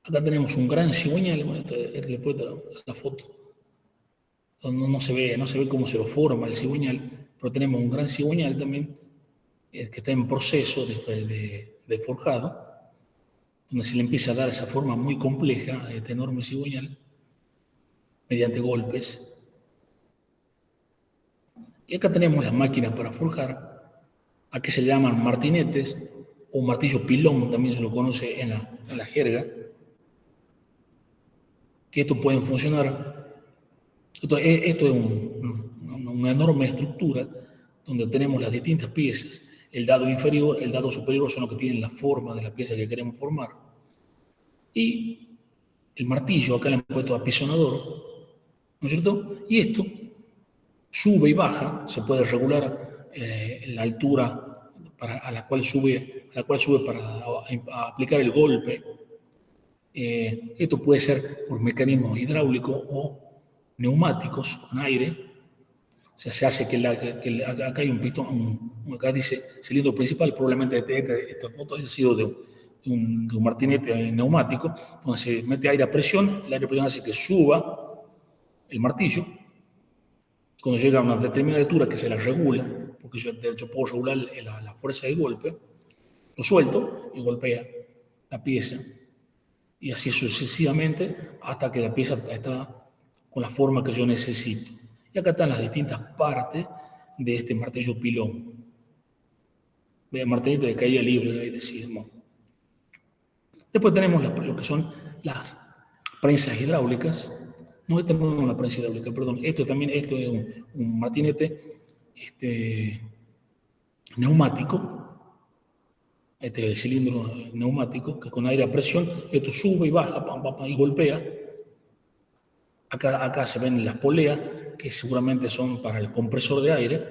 Acá tenemos un gran cigüeñal, bueno, le puedo dar la foto. No se ve cómo se lo forma el cigüeñal, pero tenemos un gran cigüeñal también que está en proceso de forjado, donde se le empieza a dar esa forma muy compleja a este enorme cigüeñal mediante golpes. Y acá tenemos las máquinas para forjar, a que se le llaman martinetes o martillo pilón, también se lo conoce en la jerga. que estos pueden funcionar. Esto es una enorme estructura donde tenemos las distintas piezas. El dado inferior, el dado superior son los que tienen la forma de la pieza que queremos formar. Y el martillo, acá le hemos puesto apisonador, ¿no es cierto? Y esto sube y baja, se puede regular la altura a la cual sube para aplicar el golpe. Esto puede ser por mecanismos hidráulicos o neumáticos con aire. O sea, se hace acá hay un pistón, acá dice cilindro principal, probablemente esta foto haya sido de un martinete neumático, donde se mete aire a presión, el aire a presión hace que suba el martillo. Cuando llega a una determinada altura que se la regula, porque yo de hecho puedo regular la fuerza de golpe, lo suelto y golpea la pieza. Y así sucesivamente hasta que la pieza está con la forma que yo necesito. Y acá están las distintas partes de este martillo pilón. Vean, martillete de caída libre, ahí decimos. Después tenemos lo que son las prensas hidráulicas. No, esta no es una prensa hidráulica, perdón. Esto es un martinete neumático. Este es el cilindro neumático, que con aire a presión, esto sube y baja y golpea. Acá se ven las poleas, que seguramente son para el compresor de aire,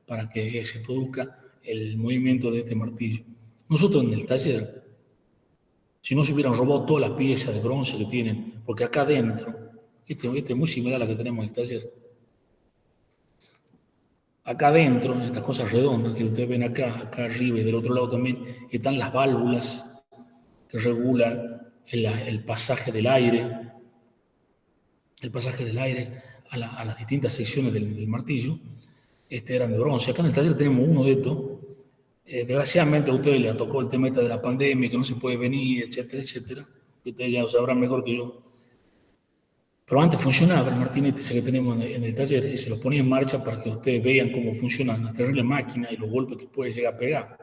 para que se produzca el movimiento de este martillo. Nosotros en el taller, si no se hubieran robado todas las piezas de bronce que tienen, porque acá adentro, este es muy similar a la que tenemos en el taller. Acá adentro, en estas cosas redondas que ustedes ven acá arriba y del otro lado también, están las válvulas que regulan el pasaje del aire a las distintas secciones del martillo. Eran de bronce. Acá en el taller tenemos uno de estos. Desgraciadamente a ustedes les tocó el tema de la pandemia, que no se puede venir, etcétera, etcétera. Ustedes ya lo sabrán mejor que yo. Pero antes funcionaba el martinete ese que tenemos en el taller y se lo ponía en marcha para que ustedes vean cómo funciona la terrible máquina y los golpes que puede llegar a pegar.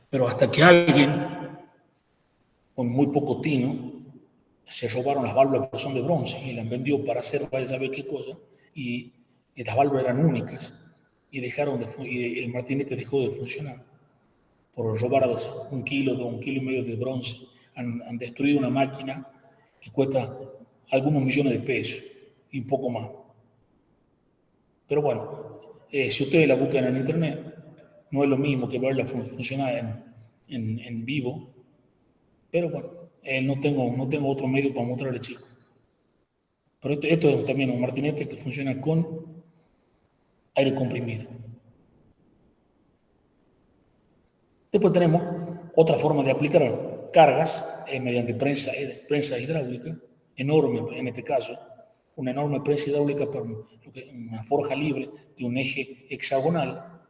Pero hasta que alguien, con muy poco tino, se robaron las válvulas que son de bronce y las vendió para hacer vaya a saber qué cosa, y las válvulas eran únicas y el martinete dejó de funcionar por robar un kilo y medio de bronce. Han destruido una máquina que cuesta algunos millones de pesos y un poco más. Pero bueno, si ustedes la buscan en internet, no es lo mismo que verla funcionar en vivo, pero bueno, no tengo otro medio para mostrarle, chicos. Pero esto es también un martinete que funciona con aire comprimido. Después tenemos otra forma de aplicar cargas mediante prensa hidráulica, enorme en este caso, una enorme prensa hidráulica para una forja libre de un eje hexagonal,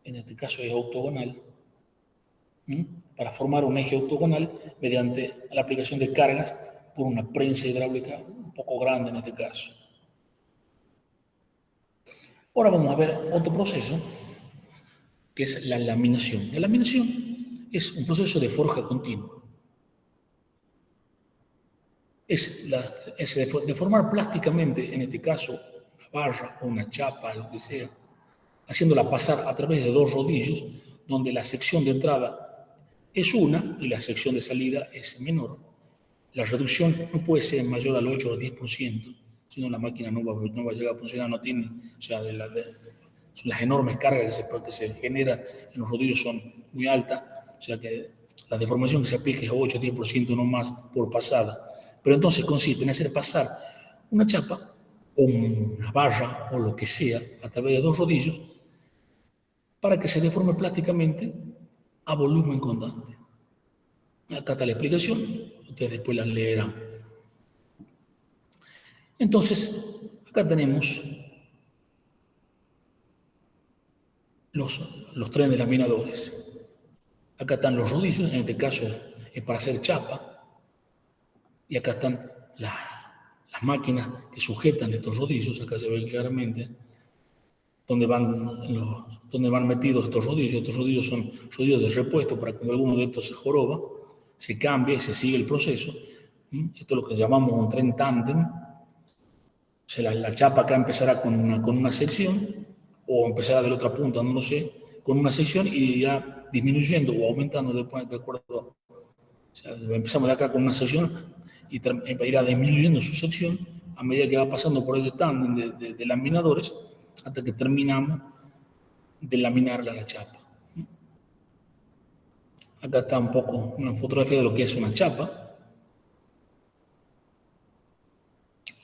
en este caso es octogonal, para formar un eje octogonal mediante la aplicación de cargas por una prensa hidráulica un poco grande en este caso. Ahora vamos a ver otro proceso, que es la laminación. La laminación es un proceso de forja continuo. Es de formar plásticamente, en este caso, una barra o una chapa, lo que sea, haciéndola pasar a través de dos rodillos, donde la sección de entrada es una y la sección de salida es menor. La reducción no puede ser mayor al 8 o 10%, si no la máquina no va a llegar a funcionar, no tiene, o sea, son las enormes cargas que se generan en los rodillos son muy altas, o sea que la deformación que se aplica es 8 o 10% no más por pasada. Pero entonces consiste en hacer pasar una chapa o una barra o lo que sea a través de dos rodillos para que se deforme plásticamente a volumen constante. Acá está la explicación, ustedes después la leerán. Entonces, acá tenemos los trenes laminadores. Acá están los rodillos, en este caso es para hacer chapa, y acá están las máquinas que sujetan estos rodillos, acá se ve claramente, donde van metidos estos rodillos. Estos rodillos son rodillos de repuesto para cuando alguno de estos se joroba, se cambia y se sigue el proceso. Esto es lo que llamamos un tren tándem. O sea, la chapa acá empezará con una sección, o empezará de la otra punta, no lo sé, con una sección y ya disminuyendo o aumentando después, de acuerdo. O sea, empezamos de acá con una sección y irá disminuyendo su sección a medida que va pasando por el tándem de laminadores hasta que terminamos de laminar la chapa. Acá está un poco una fotografía de lo que es una chapa.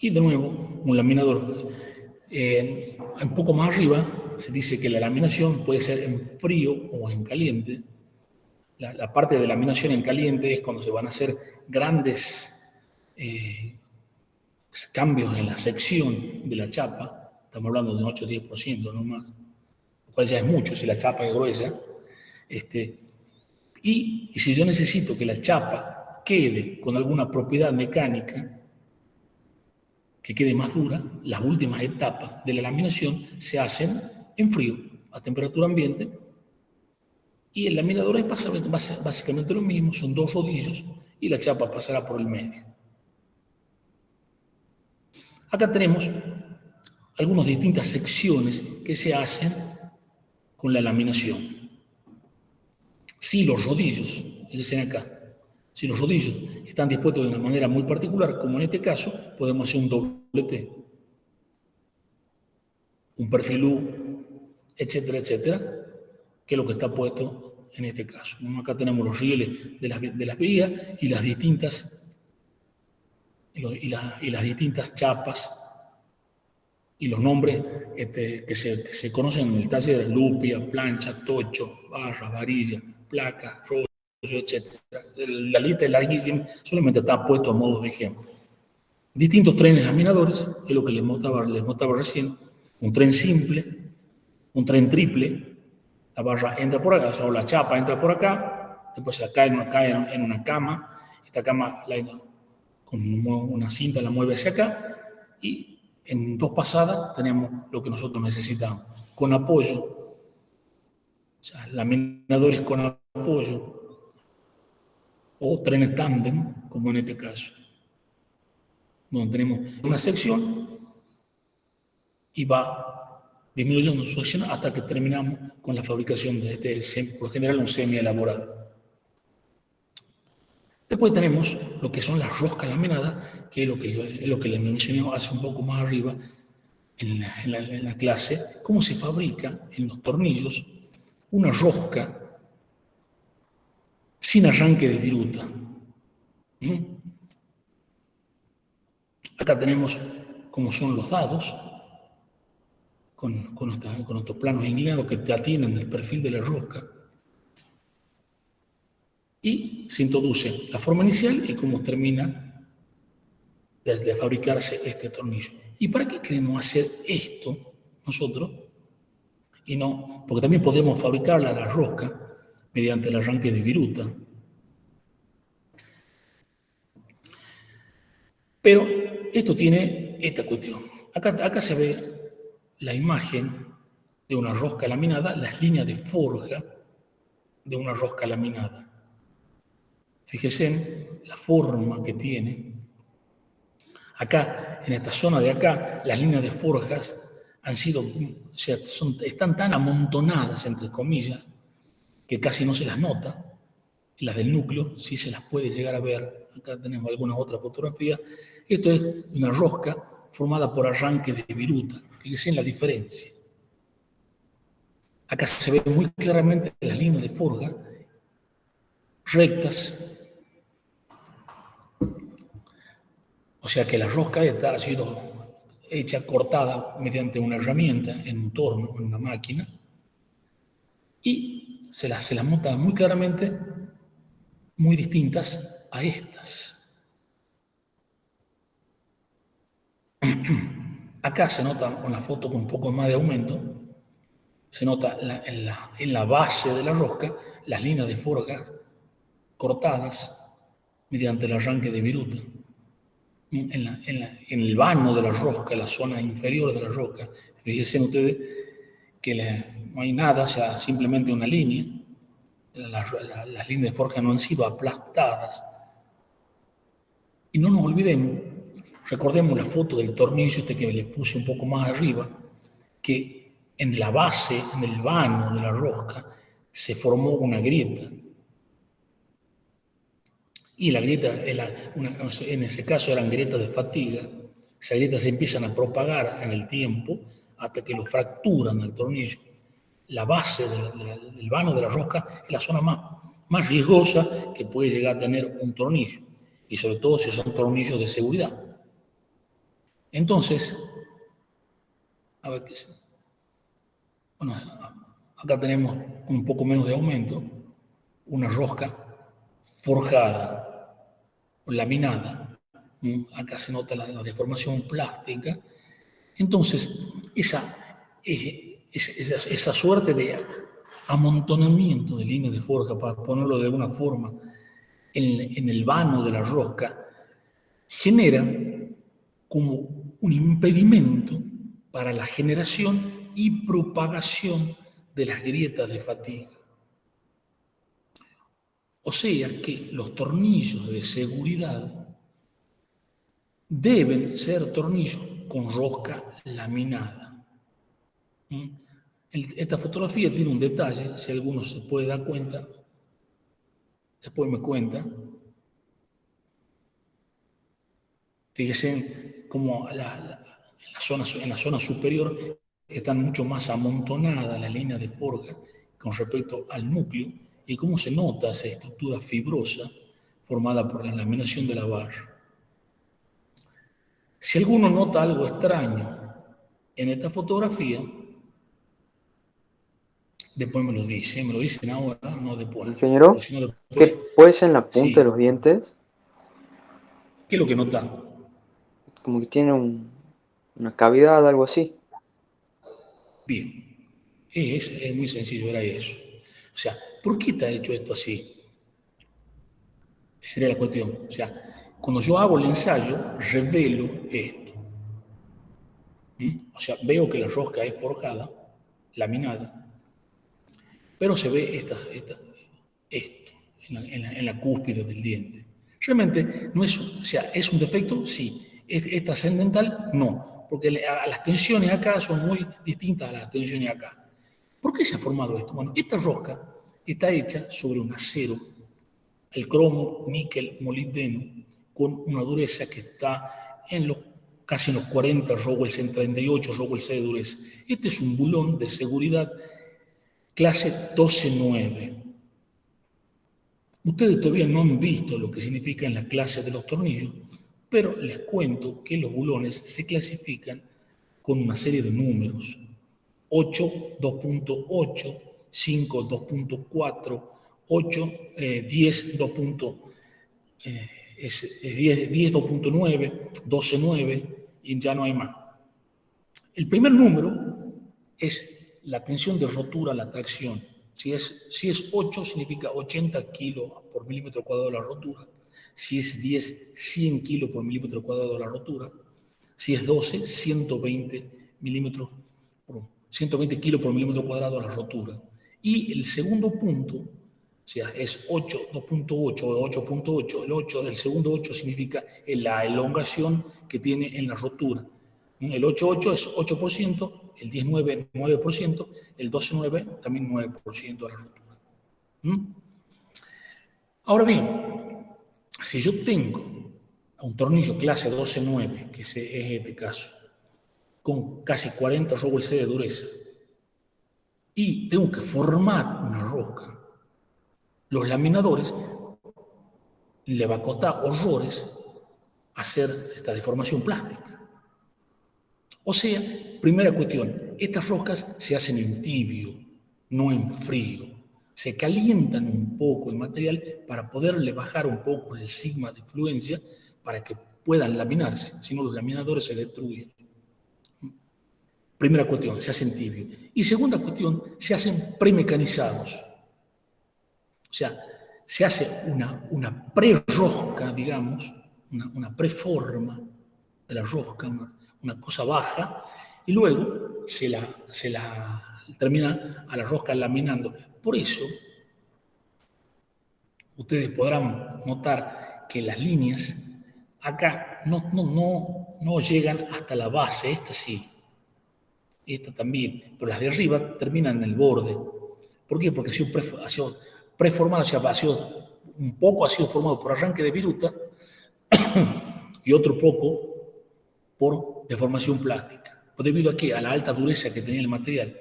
Y de nuevo, un laminador. Un poco más arriba se dice que la laminación puede ser en frío o en caliente. La parte de laminación en caliente es cuando se van a hacer grandes cambios en la sección de la chapa. Estamos hablando de un 8 o 10% no más, lo cual ya es mucho si la chapa es gruesa. Y si yo necesito que la chapa quede con alguna propiedad mecánica, que quede más dura, las últimas etapas de la laminación se hacen en frío, a temperatura ambiente, y el laminador es básicamente lo mismo, son 2 rodillos y la chapa pasará por el medio. Acá tenemos algunas distintas secciones que se hacen con la laminación. Si los rodillos, fíjense acá, si los rodillos están dispuestos de una manera muy particular, como en este caso, podemos hacer un doblete, un perfil U, etcétera, etcétera, que es lo que está puesto en este caso. Acá tenemos los rieles de las vías y las distintas chapas y los nombres que se conocen en el taller: lupia, plancha, tocho, barra, varilla, placa, rollo, etc. La lista es larguísima, solamente está puesto a modo de ejemplo. Distintos trenes laminadores, es lo que les mostraba recién: un tren simple, un tren triple. La barra entra por acá, o la chapa entra por acá, después se cae en una cama. Esta cama con una cinta la mueve hacia acá y en 2 pasadas tenemos lo que nosotros necesitamos, con apoyo. O sea, laminadores con apoyo o trenes tándem, como en este caso, donde tenemos una sección y va disminuyendo su sección hasta que terminamos con la fabricación de por lo general, un semi-elaborado. Después tenemos lo que son las roscas laminadas, que es lo que les mencioné hace un poco más arriba en la clase, cómo se fabrica en los tornillos una rosca sin arranque de viruta. Acá tenemos cómo son los dados, con estos planos inclinados que te atienden el perfil de la rosca. Y se introduce la forma inicial y cómo termina de fabricarse este tornillo. ¿Y para qué queremos hacer esto nosotros? Y no, porque también podemos fabricarla la rosca mediante el arranque de viruta. Pero esto tiene esta cuestión. Acá se ve la imagen de una rosca laminada, las líneas de forja de una rosca laminada. Fíjense en la forma que tiene. Acá, en esta zona de acá, las líneas de forjas están tan amontonadas, entre comillas, que casi no se las nota. Las del núcleo sí se las puede llegar a ver. Acá tenemos algunas otras fotografías. Esto es una rosca formada por arranque de viruta. Fíjense en la diferencia. Acá se ve muy claramente las líneas de forja rectas. O sea que la rosca esta ha sido hecha, cortada mediante una herramienta en un torno, en una máquina, y se las montan muy claramente, muy distintas a estas. Acá se nota una foto con un poco más de aumento, se nota en la base de la rosca las líneas de forja cortadas mediante el arranque de viruta. En el vano de la rosca, la zona inferior de la rosca, fíjense ustedes que no hay nada, o sea, simplemente una línea. las líneas de forja no han sido aplastadas. Y no nos olvidemos, recordemos la foto del tornillo este que le puse un poco más arriba, que en la base, en el vano de la rosca, se formó una grieta. Y la grieta, en ese caso eran grietas de fatiga. Esas grietas se empiezan a propagar en el tiempo hasta que lo fracturan al tornillo. La base del vano de la rosca es la zona más riesgosa que puede llegar a tener un tornillo. Y sobre todo si son tornillos de seguridad. Entonces, a ver qué es. Bueno, acá tenemos con un poco menos de aumento una rosca forjada o laminada. Acá se nota la deformación plástica. Entonces, esa suerte de amontonamiento de líneas de forja, para ponerlo de alguna forma, en el vano de la rosca, genera como un impedimento para la generación y propagación de las grietas de fatiga. O sea que los tornillos de seguridad deben ser tornillos con rosca laminada. Esta fotografía tiene un detalle, si alguno se puede dar cuenta, después me cuenta. Fíjense cómo en la zona superior están mucho más amontonadas las líneas de forja con respecto al núcleo y cómo se nota esa estructura fibrosa formada por la laminación de la barra. Si alguno nota algo extraño en esta fotografía, después me lo dicen ahora, no después. Ingeniero, Si no ¿qué después, puede ser en la punta de sí. los dientes? ¿Qué es lo que nota? Como que tiene una cavidad, algo así. Bien, es muy sencillo, era eso. O sea, ¿por qué está hecho esto así? Esa sería la cuestión. O sea, cuando yo hago el ensayo, revelo esto. O sea, veo que la rosca es forjada, laminada, pero se ve esto en la cúspide del diente. Realmente no es, o sea, ¿es un defecto? Sí. ¿Es trascendental? No, porque las tensiones acá son muy distintas a las tensiones acá. ¿Por qué se ha formado esto? Bueno, esta rosca está hecha sobre un acero, el cromo, níquel, molibdeno, con una dureza que está casi en los 40 Rowells, en 38 Rowells de dureza. Este es un bulón de seguridad clase 12-9. Ustedes todavía no han visto lo que significa en la clase de los tornillos, pero les cuento que los bulones se clasifican con una serie de números. 8, 2.8, 5, 2.4, 8, 10, 10, 2.9, 12.9 y ya no hay más. El primer número es la tensión de rotura, la tracción. Si es 8, significa 80 kilos por milímetro cuadrado de la rotura. Si es 10, 100 kilos por milímetro cuadrado de la rotura. Si es 12, 120 kilos por milímetro cuadrado de la rotura. Y el segundo punto, o sea, es 8, 2.8 o 8.8. El segundo 8 significa la elongación que tiene en la rotura. El 8.8 es 8%, el 10.9 9%, el 12.9 también 9% de la rotura. Ahora bien, si yo tengo un tornillo clase 12.9, que es este caso, con casi 40 Rowells de dureza, y tengo que formar una rosca, los laminadores le va a costar horrores hacer esta deformación plástica. O sea, primera cuestión, estas roscas se hacen en tibio, no en frío. Se calientan un poco el material para poderle bajar un poco el sigma de fluencia para que puedan laminarse, si no los laminadores se destruyen. Primera cuestión, se hacen tibio. Y segunda cuestión, se hacen premecanizados. O sea, se hace una pre-rosca, digamos, una preforma de la rosca, una cosa baja, y luego se la termina a la rosca laminando. Por eso, ustedes podrán notar que las líneas acá no llegan hasta la base, esta sí, esta también, pero las de arriba terminan en el borde. ¿Por qué? Porque ha sido preformado, o sea, un poco ha sido formado por arranque de viruta y otro poco por deformación plástica. ¿Debido a qué? A la alta dureza que tenía el material.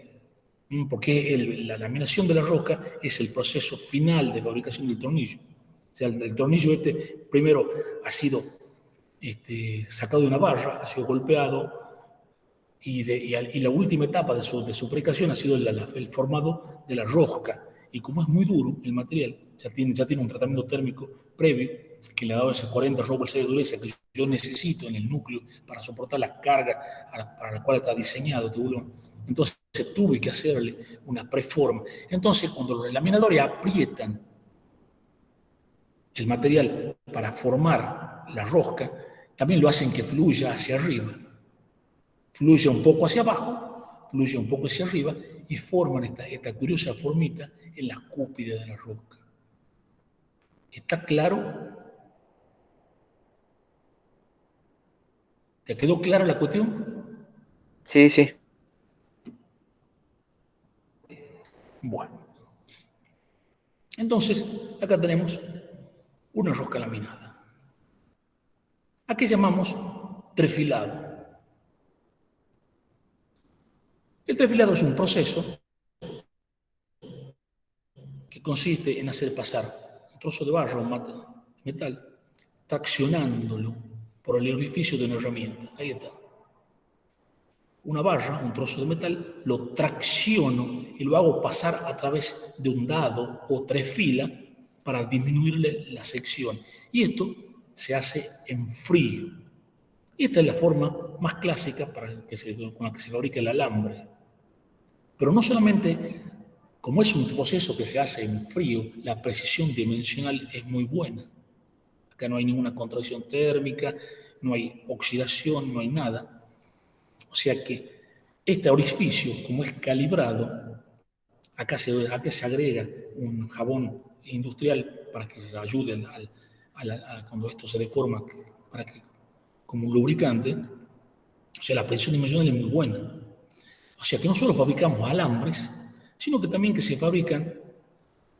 Porque la laminación de la rosca es el proceso final de fabricación del tornillo. O sea, el tornillo primero ha sido sacado de una barra, ha sido golpeado, y la última etapa de su fabricación ha sido el formado de la rosca. Y como es muy duro el material, ya tiene un tratamiento térmico previo que le ha dado esas 40 Rockwell de dureza que yo necesito en el núcleo para soportar la carga para la cual está diseñado este bulón. Entonces tuve que hacerle una preforma. Entonces, cuando los laminadores aprietan el material para formar la rosca, también lo hacen que fluya hacia arriba. Fluye un poco hacia abajo, fluye un poco hacia arriba y forman esta curiosa formita en la cúspide de la rosca. ¿Está claro? ¿Te quedó clara la cuestión? Sí, sí. Bueno. Entonces, acá tenemos una rosca laminada. ¿A qué llamamos trefilado? El trefilado es un proceso que consiste en hacer pasar un trozo de barro o metal, traccionándolo por el orificio de una herramienta. Ahí está. Una barra, un trozo de metal, lo tracciono y lo hago pasar a través de un dado o trefila para disminuirle la sección. Y esto se hace en frío. Y esta es la forma más clásica con la que se fabrica el alambre. Pero no solamente, como es un proceso que se hace en frío, la precisión dimensional es muy buena. Acá no hay ninguna contracción térmica, no hay oxidación, no hay nada. O sea que este orificio, como es calibrado, acá se agrega un jabón industrial para que ayude cuando esto se deforma, como un lubricante. O sea, la precisión dimensional es muy buena. O sea que no solo fabricamos alambres, sino que también que se fabrican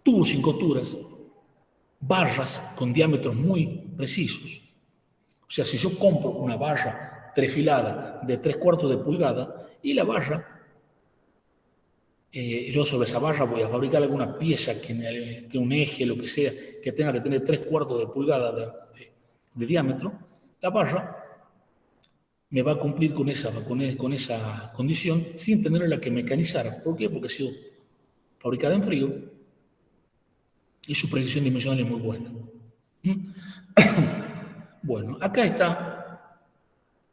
tubos sin costuras, barras con diámetros muy precisos. O sea, si yo compro una barra trefilada de 3/4 de pulgada y la barra, yo sobre esa barra voy a fabricar alguna pieza que un eje, lo que sea, que tenga que tener 3/4 de pulgada de diámetro, la barra me va a cumplir con esa condición sin tenerla que mecanizar. ¿Por qué? Porque ha sido fabricada en frío y su precisión dimensional es muy buena. Bueno, acá están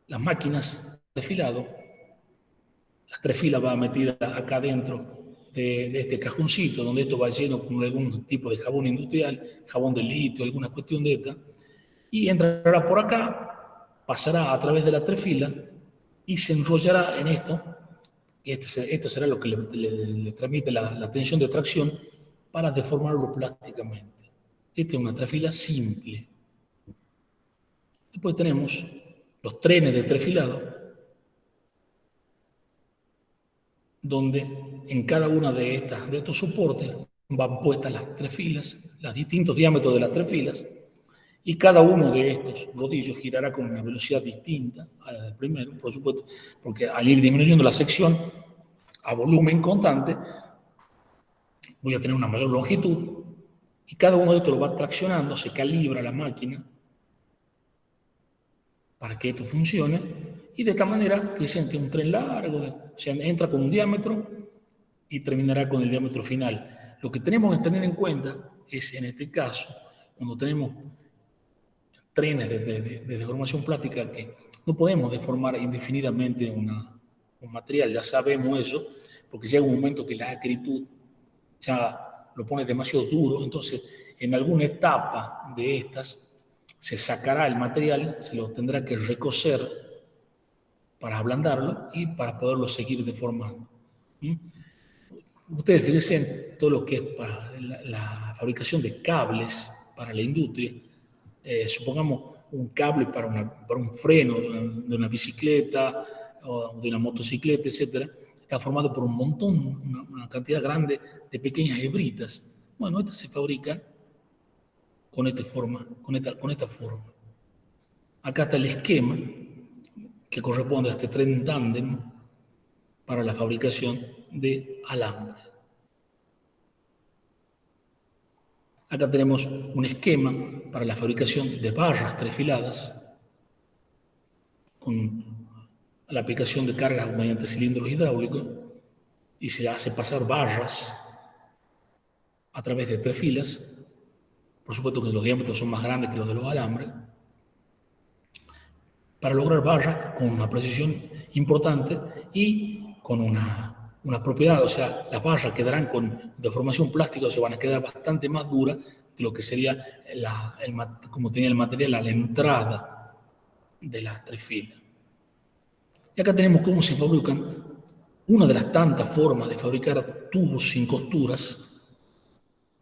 las máquinas de trefilado. La trefila va metida acá dentro de este cajoncito, donde esto va lleno con algún tipo de jabón industrial, jabón de litio, alguna cuestión de esta, y entrará por acá, pasará a través de la trefila y se enrollará en esto. Esto será lo que le transmite la tensión de tracción para deformarlo plásticamente. Esta es una trefila simple. Después tenemos los trenes de trefilado, donde en cada una de estos soportes van puestas las trefilas, los distintos diámetros de las trefilas, y cada uno de estos rodillos girará con una velocidad distinta a la del primero, por supuesto, porque al ir disminuyendo la sección a volumen constante, voy a tener una mayor longitud, y cada uno de estos lo va traccionando, se calibra la máquina para que esto funcione, y de esta manera, fíjense que un tren largo, o sea, entra con un diámetro y terminará con el diámetro final. Lo que tenemos que tener en cuenta es, en este caso, cuando tenemos trenes de deformación plástica, que no podemos deformar indefinidamente un material, ya sabemos eso, porque llega un momento que la acritud ya lo pone demasiado duro, entonces en alguna etapa de estas se sacará el material, se lo tendrá que recocer para ablandarlo y para poderlo seguir deformando. Ustedes fíjense en todo lo que es para la fabricación de cables para la industria. Supongamos un cable para un freno de una bicicleta o de una motocicleta, etcétera, está formado por un montón, una cantidad grande de pequeñas hebritas. Bueno, estas se fabrican con esta forma. Acá está el esquema que corresponde a este tren tándem para la fabricación de alambre. Acá tenemos un esquema para la fabricación de barras trefiladas con la aplicación de cargas mediante cilindros hidráulicos, y se hace pasar barras a través de trefilas. Por supuesto que los diámetros son más grandes que los de los alambres, para lograr barras con una precisión importante y con una propiedad. O sea, las barras quedarán con deformación plástica, o sea, van a quedar bastante más duras de lo que sería como tenía el material a la entrada de la trefila. Y acá tenemos cómo se fabrican una de las tantas formas de fabricar tubos sin costuras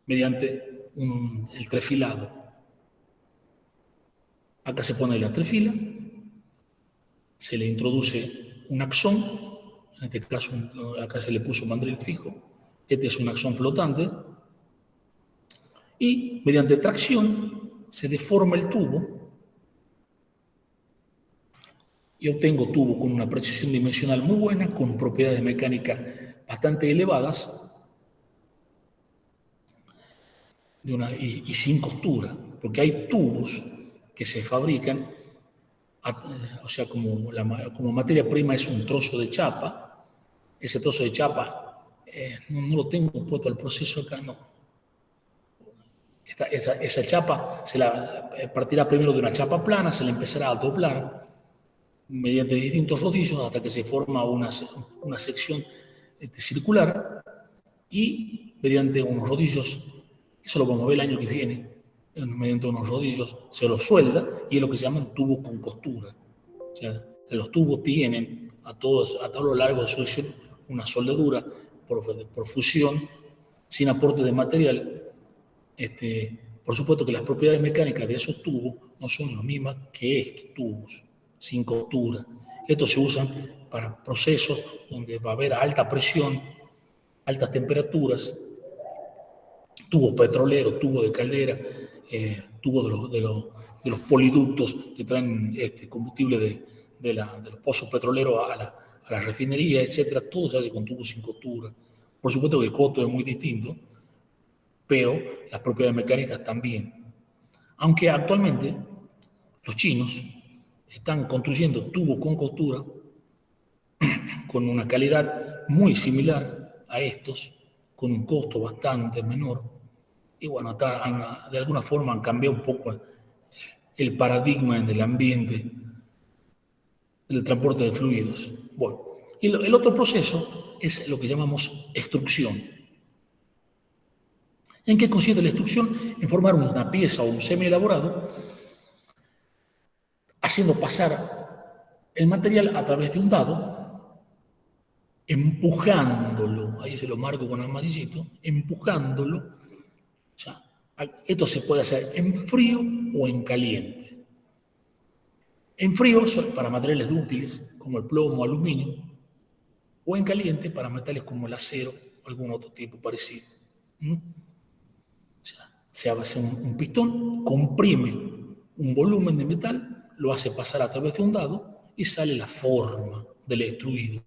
mediante el trefilado. Acá se pone la trefila, se le introduce un axón, en este caso acá se le puso un mandril fijo, este es un axón flotante, y mediante tracción se deforma el tubo y obtengo tubo con una precisión dimensional muy buena, con propiedades mecánicas bastante elevadas y sin costura, porque hay tubos que se fabrican, o sea, como materia prima es un trozo de chapa. Ese trozo de chapa, no lo tengo puesto al proceso acá, no. Esa chapa se la partirá primero de una chapa plana, se la empezará a doblar mediante distintos rodillos hasta que se forma una sección circular, y mediante unos rodillos, eso lo vamos a ver el año que viene, mediante unos rodillos se los suelda, y es lo que se llama un tubo con costura. O sea, los tubos tienen a todo lo largo de su sección una soldadura por fusión, sin aporte de material. Por supuesto que las propiedades mecánicas de esos tubos no son las mismas que estos tubos sin costura. Estos se usan para procesos donde va a haber alta presión, altas temperaturas, tubos petroleros, tubos de caldera, tubos de los poliductos que traen combustible de los pozos petroleros a la refinería, etcétera. Todo se hace con tubos sin costura. Por supuesto que el costo es muy distinto, pero las propiedades mecánicas también. Aunque actualmente los chinos están construyendo tubos con costura con una calidad muy similar a estos, con un costo bastante menor. Y bueno, de alguna forma han cambiado un poco el paradigma en el ambiente del transporte de fluidos. Bueno, y el otro proceso es lo que llamamos extrusión. ¿En qué consiste la extrusión? En formar una pieza o un semi-elaborado, haciendo pasar el material a través de un dado, empujándolo, ahí se lo marco con amarillito, empujándolo. O sea, esto se puede hacer en frío o en caliente. En frío para materiales dúctiles, como el plomo, aluminio, o en caliente para metales como el acero o algún otro tipo parecido. O sea, se hace un pistón, comprime un volumen de metal, lo hace pasar a través de un dado y sale la forma del extruido.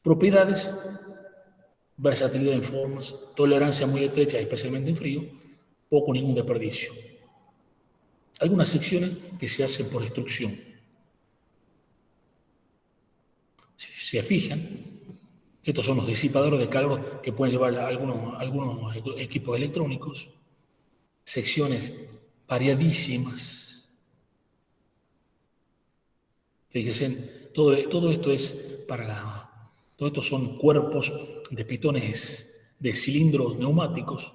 Propiedades: versatilidad en formas, tolerancia muy estrecha, especialmente en frío, poco o ningún desperdicio. Algunas secciones que se hacen por extrusión. Si se fijan, estos son los disipadores de calor que pueden llevar algunos equipos electrónicos. Secciones variadísimas. Fíjense, todo esto es todo esto son cuerpos de pistones de cilindros neumáticos.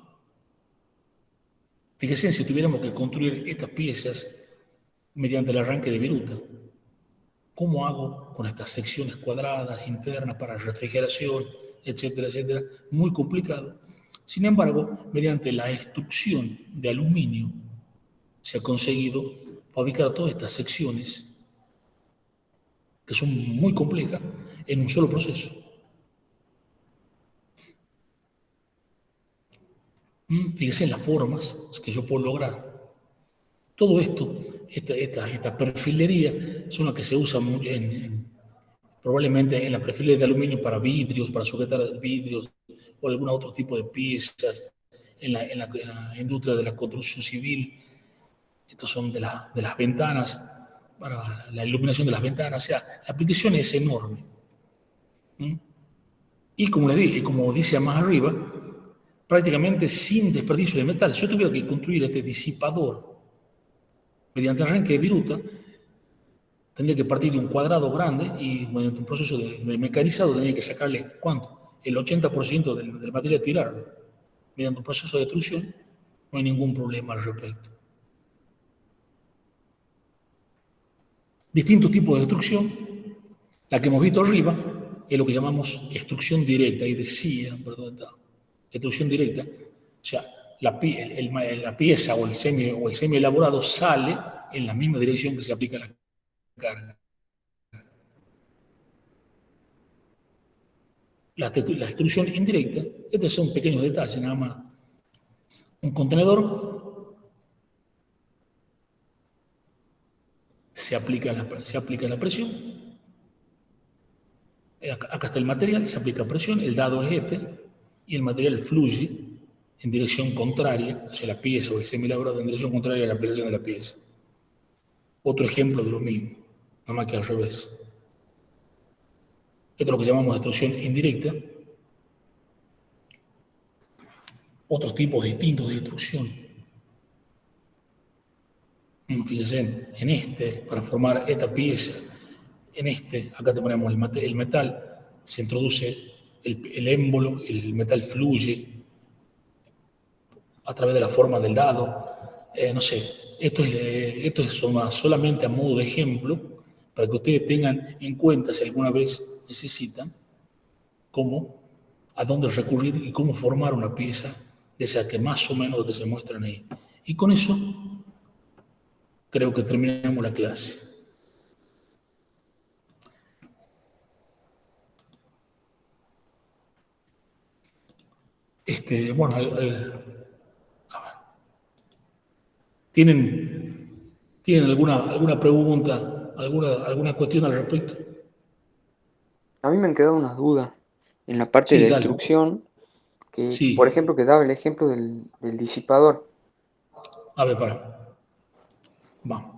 Fíjense si tuviéramos que construir estas piezas mediante el arranque de viruta. ¿Cómo hago con estas secciones cuadradas internas para refrigeración, etcétera, etcétera? Muy complicado. Sin embargo, mediante la extrusión de aluminio, se ha conseguido fabricar todas estas secciones, que son muy complejas, en un solo proceso. Fíjense en las formas que yo puedo lograr. Todo esto, esta perfilería, son las que se usan probablemente en la perfilería de aluminio para vidrios, para sujetar vidrios o algún otro tipo de piezas, en la industria de la construcción civil. Estos son de las ventanas, para la iluminación de las ventanas. O sea, la aplicación es enorme. Y como les dije, como dice más arriba, prácticamente sin desperdicio de metal. Si yo tuviera que construir este disipador mediante arranque de viruta, tendría que partir de un cuadrado grande y mediante un proceso de mecanizado tendría que sacarle, ¿cuánto? El 80% del material, tirarlo. Mediante un proceso de extrusión no hay ningún problema al respecto. Distintos tipos de extrusión. La que hemos visto arriba es lo que llamamos extrusión directa, y decía, perdón, extrusión directa. O sea, la pieza o el semi elaborado sale en la misma dirección que se aplica la carga. La extrusión indirecta, estos son pequeños detalles, nada más. Un contenedor, se aplica la presión. Acá está el material, se aplica presión, el dado es este, y el material fluye en dirección contraria hacia la pieza, o el semi-elaborado en dirección contraria a la aplicación de la pieza. Otro ejemplo de lo mismo, nada más que al revés. Esto es lo que llamamos extrusión indirecta. Otros tipos distintos de extrusión. Fíjense, en este, para formar esta pieza, acá te ponemos el metal, se introduce el émbolo, el metal fluye a través de la forma del dado. No sé, esto es solamente a modo de ejemplo, para que ustedes tengan en cuenta si alguna vez necesitan a dónde recurrir y cómo formar una pieza de esas que más o menos que se muestran ahí. Y con eso creo que terminamos la clase. Bueno, a ver. ¿Tienen alguna pregunta, alguna cuestión al respecto? A mí me han quedado unas dudas en la parte Sí, de dale. extrusión, que por Sí. ejemplo que daba el ejemplo del disipador. A ver, para. Vamos.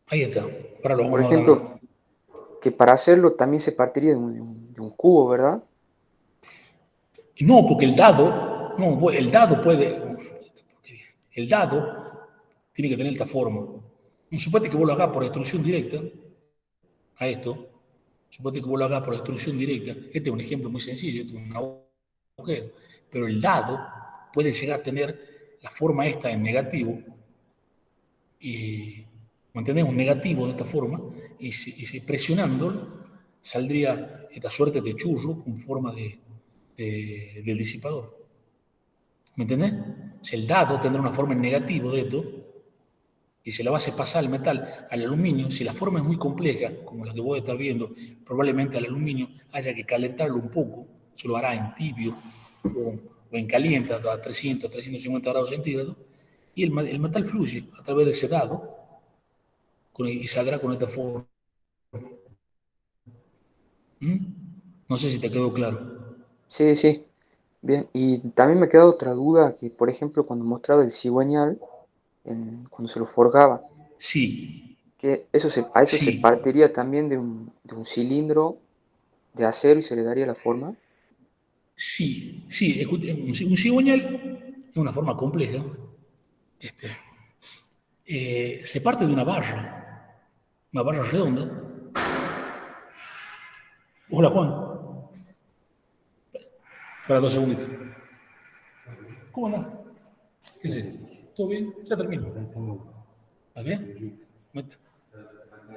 Ahí está. Ahora lo Por vamos a agrandar. ejemplo, que para hacerlo también se partiría de un cubo, ¿verdad? No, porque el dado puede. El dado tiene que tener esta forma. Suponete que vos lo hagas por extrusión directa, a esto. Suponete que vos lo hagas por extrusión directa. Este es un ejemplo muy sencillo, este es un agujero. Pero el dado puede llegar a tener la forma esta en negativo, y, ¿me entendés? Un negativo de esta forma, y si presionándolo saldría esta suerte de churro con forma del disipador. ¿Me entendés? O sea, el dado tendrá una forma en negativo de esto, y se la va a hacer pasar al metal, al aluminio. Si la forma es muy compleja, como la que vos estás viendo, probablemente al aluminio haya que calentarlo un poco. Se lo hará en tibio o en caliente a 300, 350 grados centígrados, y el metal fluye a través de ese dado y saldrá con esta forma. No sé si te quedó claro. Sí, sí. Bien. Y también me queda otra duda, que por ejemplo cuando mostraba el cigüeñal, cuando se lo forjaba, Sí, que a eso se sí, partiría también de un cilindro de acero y se le daría la forma. sí, sí. Un cigüeñal es una forma compleja. Este, Se parte de una barra redonda. Hola, Juan. Para 2 segunditos. ¿Cómo andás? ¿Qué sé? ¿Todo bien? Ya termino. ¿A ver?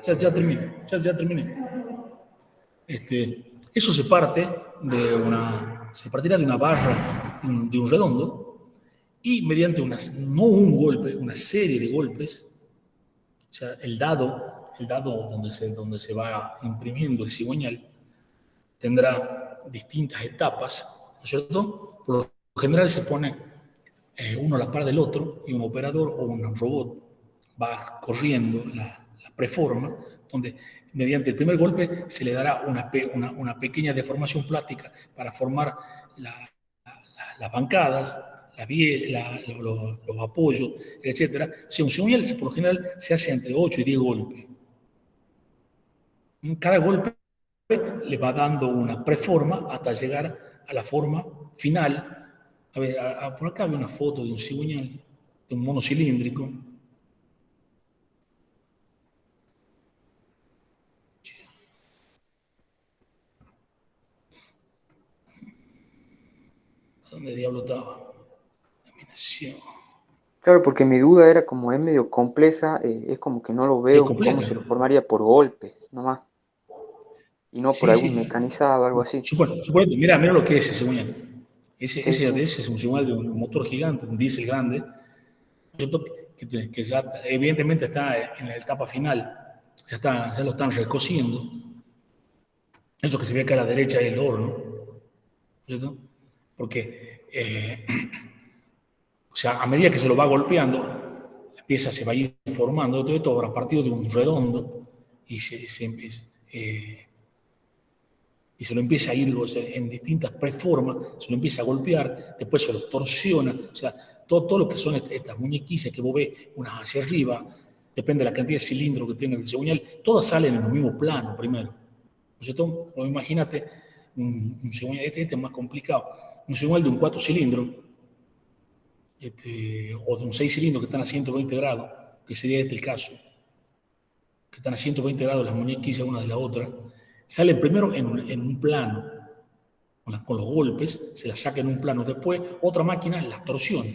Ya terminé. Eso se partirá de una barra, de un redondo, y mediante no un golpe, una serie de golpes, o sea, el dado donde se va imprimiendo el cigüeñal, tendrá distintas etapas, ¿no es cierto? Por lo general se pone uno a la par del otro y un operador o un robot va corriendo la preforma, donde mediante el primer golpe se le dará una pequeña deformación plástica para formar las bancadas, los apoyos, etc. O sea, un cigüeñal por lo general se hace entre 8 y 10 golpes. Cada golpe le va dando una preforma hasta llegar a la forma final. A ver, por acá hay una foto de un cigüeñal, de un mono cilíndrico. ¿Dónde diablo estaba? Laminación. Claro, porque mi duda era como es medio compleja, es como que no lo Es veo cómo compleja. se lo formaría por golpes, nomás, y no por Sí, algún sí. mecanizado, algo así. Suponete, mira lo que es ese cigüeñal. Sí, sí. Ese es un cigüeñal de un motor gigante, un diésel grande, que ya evidentemente está en la etapa final. Ya lo están recociendo. Eso que se ve acá a la derecha es el horno, ¿cierto? Porque, o sea, a medida que se lo va golpeando, la pieza se va a ir formando, todo esto a partir de un redondo y y se lo empieza a ir en distintas preformas, se lo empieza a golpear, después se lo torsiona, o sea, todo lo que son estas muñequillas que vos ves, unas hacia arriba, depende de la cantidad de cilindros que tenga el cigüeñal, todas salen en el mismo plano primero. ¿No es cierto? O imagínate un cigüeñal, este es más complicado, un cigüeñal de un 4 cilindros, o de un 6 cilindros que están a 120 grados, que sería este el caso, que están a 120 grados las muñequillas una de la otra, salen primero en un plano, con los golpes, se las saca en un plano, después otra máquina las torsiona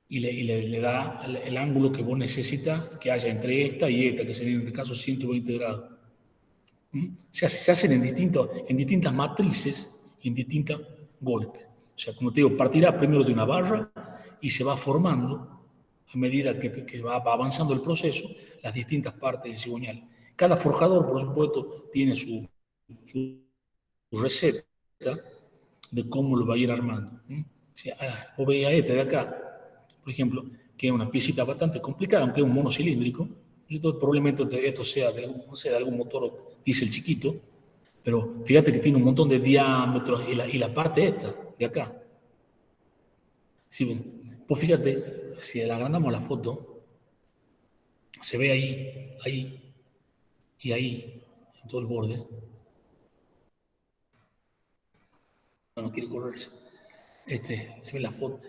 y le da el ángulo que vos necesitas que haya entre esta y esta, que serían en este caso 120 grados. Se hacen en distintas matrices y en distintos golpes. O sea, como te digo, partirá primero de una barra y se va formando a medida que va avanzando el proceso las distintas partes del cigüeñal. Cada forjador, por supuesto, tiene su receta de cómo lo va a ir armando. Si vos veis a este de acá, por ejemplo, que es una piecita bastante complicada, aunque es un mono cilíndrico, probablemente esto sea de algún motor diésel chiquito, pero fíjate que tiene un montón de diámetros y la parte esta, de acá. Si, pues fíjate, si le agrandamos la foto, se ve ahí y ahí, en todo el borde. No quiere correrse. Se ve la foto,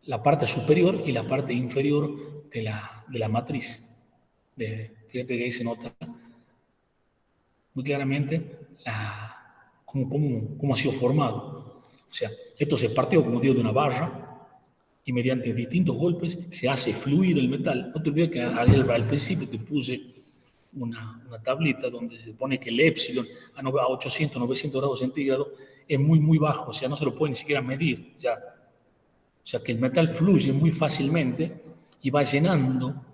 la parte superior y la parte inferior de la matriz. Fíjate que ahí se nota muy claramente cómo ha sido formado. O sea, esto se partió, como digo, de una barra y mediante distintos golpes se hace fluir el metal. No te olvides que al principio te puse una tablita donde se pone que el épsilon a 800, 900 grados centígrados es muy, muy bajo, o sea, no se lo puede ni siquiera medir ya. O sea, que el metal fluye muy fácilmente y va llenando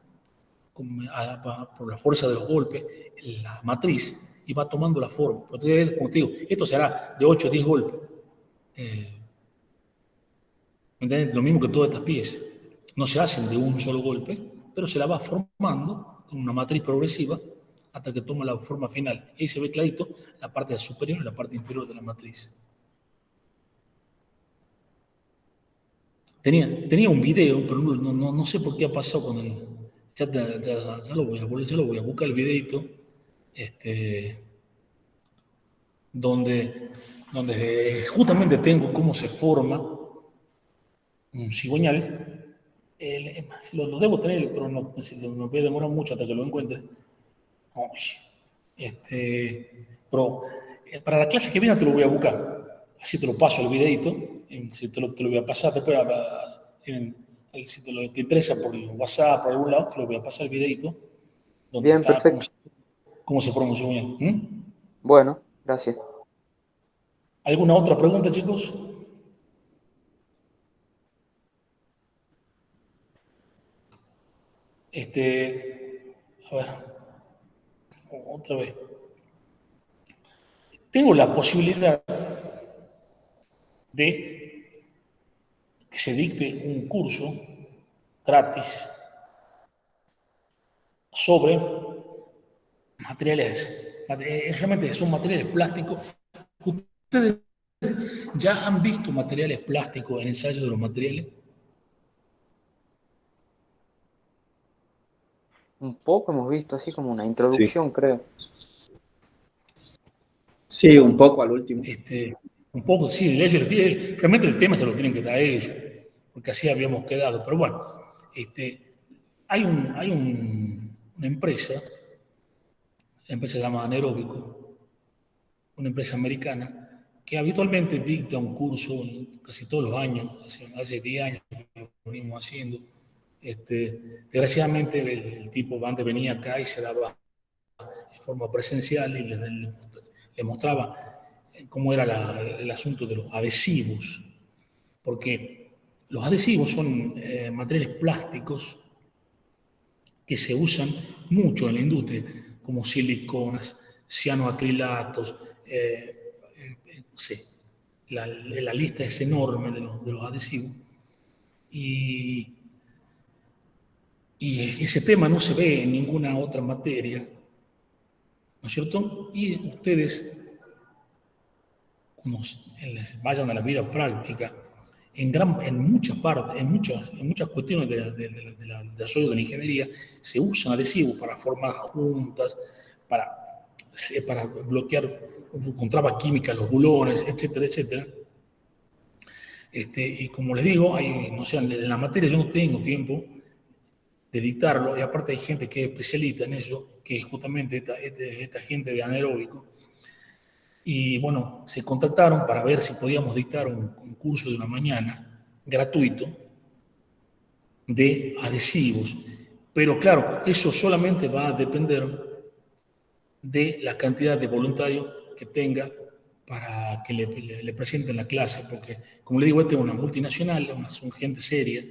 por la fuerza de los golpes la matriz y va tomando la forma. Entonces, como te digo, esto será de 8 a 10 golpes. ¿Entendés? Lo mismo que todas estas piezas. No se hacen de un solo golpe, pero se la va formando con una matriz progresiva hasta que toma la forma final. Ahí se ve clarito la parte superior y la parte inferior de la matriz. Tenía un video, pero no sé por qué ha pasado con el... Ya lo voy a buscar el videito, donde justamente tengo cómo se forma un cigüeñal. Lo debo tener, pero me voy a demorar mucho hasta que lo encuentre. Pero para la clase que viene te lo voy a buscar. Así te lo paso el videito. Te lo voy a pasar después Si te interesa por el WhatsApp, por algún lado, te lo voy a pasar el videito donde Bien, está perfecto. cómo se forma un cigüeñal. Bueno, gracias. ¿Alguna otra pregunta, chicos? A ver, otra vez. Tengo la posibilidad de que se dicte un curso gratis sobre realmente son materiales plásticos. ¿Ustedes ya han visto materiales plásticos en ensayos de los materiales? Un poco hemos visto, así como una Sí. introducción, creo. Sí, un Bueno, poco al último. un poco, sí, realmente el tema se lo tienen que dar a ellos, porque así habíamos quedado. Pero bueno, hay una empresa, la empresa se llama Anaeróbico, una empresa americana, que habitualmente dicta un curso casi todos los años, hace 10 años que lo venimos haciendo. Desgraciadamente el tipo antes venía acá y se daba en forma presencial y le mostraba cómo era el asunto de los adhesivos, porque los adhesivos son materiales plásticos que se usan mucho en la industria, como siliconas, cianoacrilatos, no sé, la lista es enorme de los adhesivos. Y, y ese tema no se ve en ninguna otra materia, ¿no es cierto? Y ustedes, como vayan a la vida práctica, en muchas partes, en muchas cuestiones del desarrollo de la ingeniería, se usan adhesivos para formar juntas, para bloquear con trabas químicas los bulones, etcétera, etcétera. Y como les digo, no sé, en la materia yo no tengo tiempo de dictarlo, y aparte hay gente que es especialista en eso, que es justamente esta gente de anaeróbico. Y bueno, se contactaron para ver si podíamos dictar un curso de una mañana gratuito de adhesivos. Pero claro, eso solamente va a depender de la cantidad de voluntarios que tenga para que le presenten la clase, porque como le digo, esta es una multinacional, son gente seria,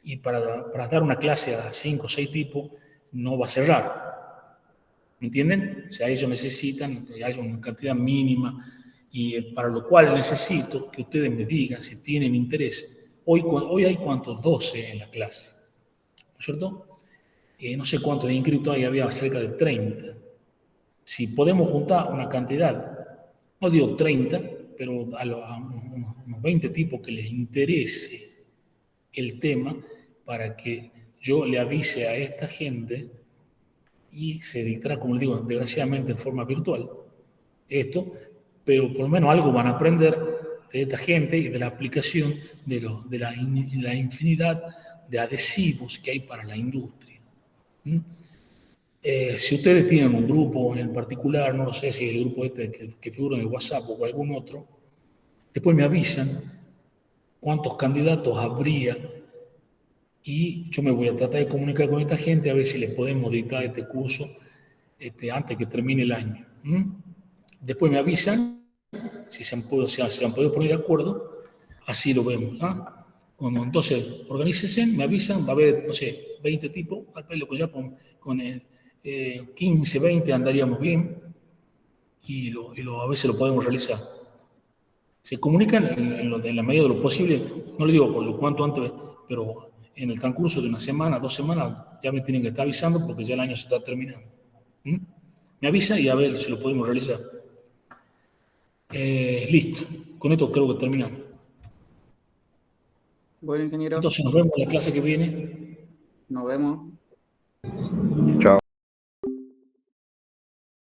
y para dar una clase a 5 o 6 tipos no va a cerrar. ¿Me entienden? O sea, ellos necesitan que haya una cantidad mínima y para lo cual necesito que ustedes me digan si tienen interés. Hoy hay cuántos, 12 en la clase, ¿no es cierto? No sé cuántos inscritos hay, había cerca de 30. Si podemos juntar una cantidad, no digo 30, pero a unos 20 tipos que les interese el tema, para que yo le avise a esta gente y se dictará, como les digo, desgraciadamente en forma virtual, esto, pero por lo menos algo van a aprender de esta gente y de la aplicación de la infinidad de adhesivos que hay para la industria. Si ustedes tienen un grupo en particular, no lo sé si es el grupo este que figura en el WhatsApp o algún otro, después me avisan cuántos candidatos habría y yo me voy a tratar de comunicar con esta gente a ver si les podemos dictar este curso antes que termine el año. Después me avisan si se han podido poner de acuerdo, así lo vemos. Cuando entonces organícense, me avisan, va a haber, no sé, 20 tipos, al pelo ya con 15, 20 andaríamos bien y a veces lo podemos realizar. Se comunican en la medida de lo posible, no le digo por lo cuanto antes, pero en el transcurso de una semana, 2 semanas, ya me tienen que estar avisando porque ya el año se está terminando. Me avisa y a ver si lo podemos realizar. Listo, con esto creo que terminamos. Bueno, ingeniero, Entonces nos vemos en la clase que viene. nos vemos. Chao.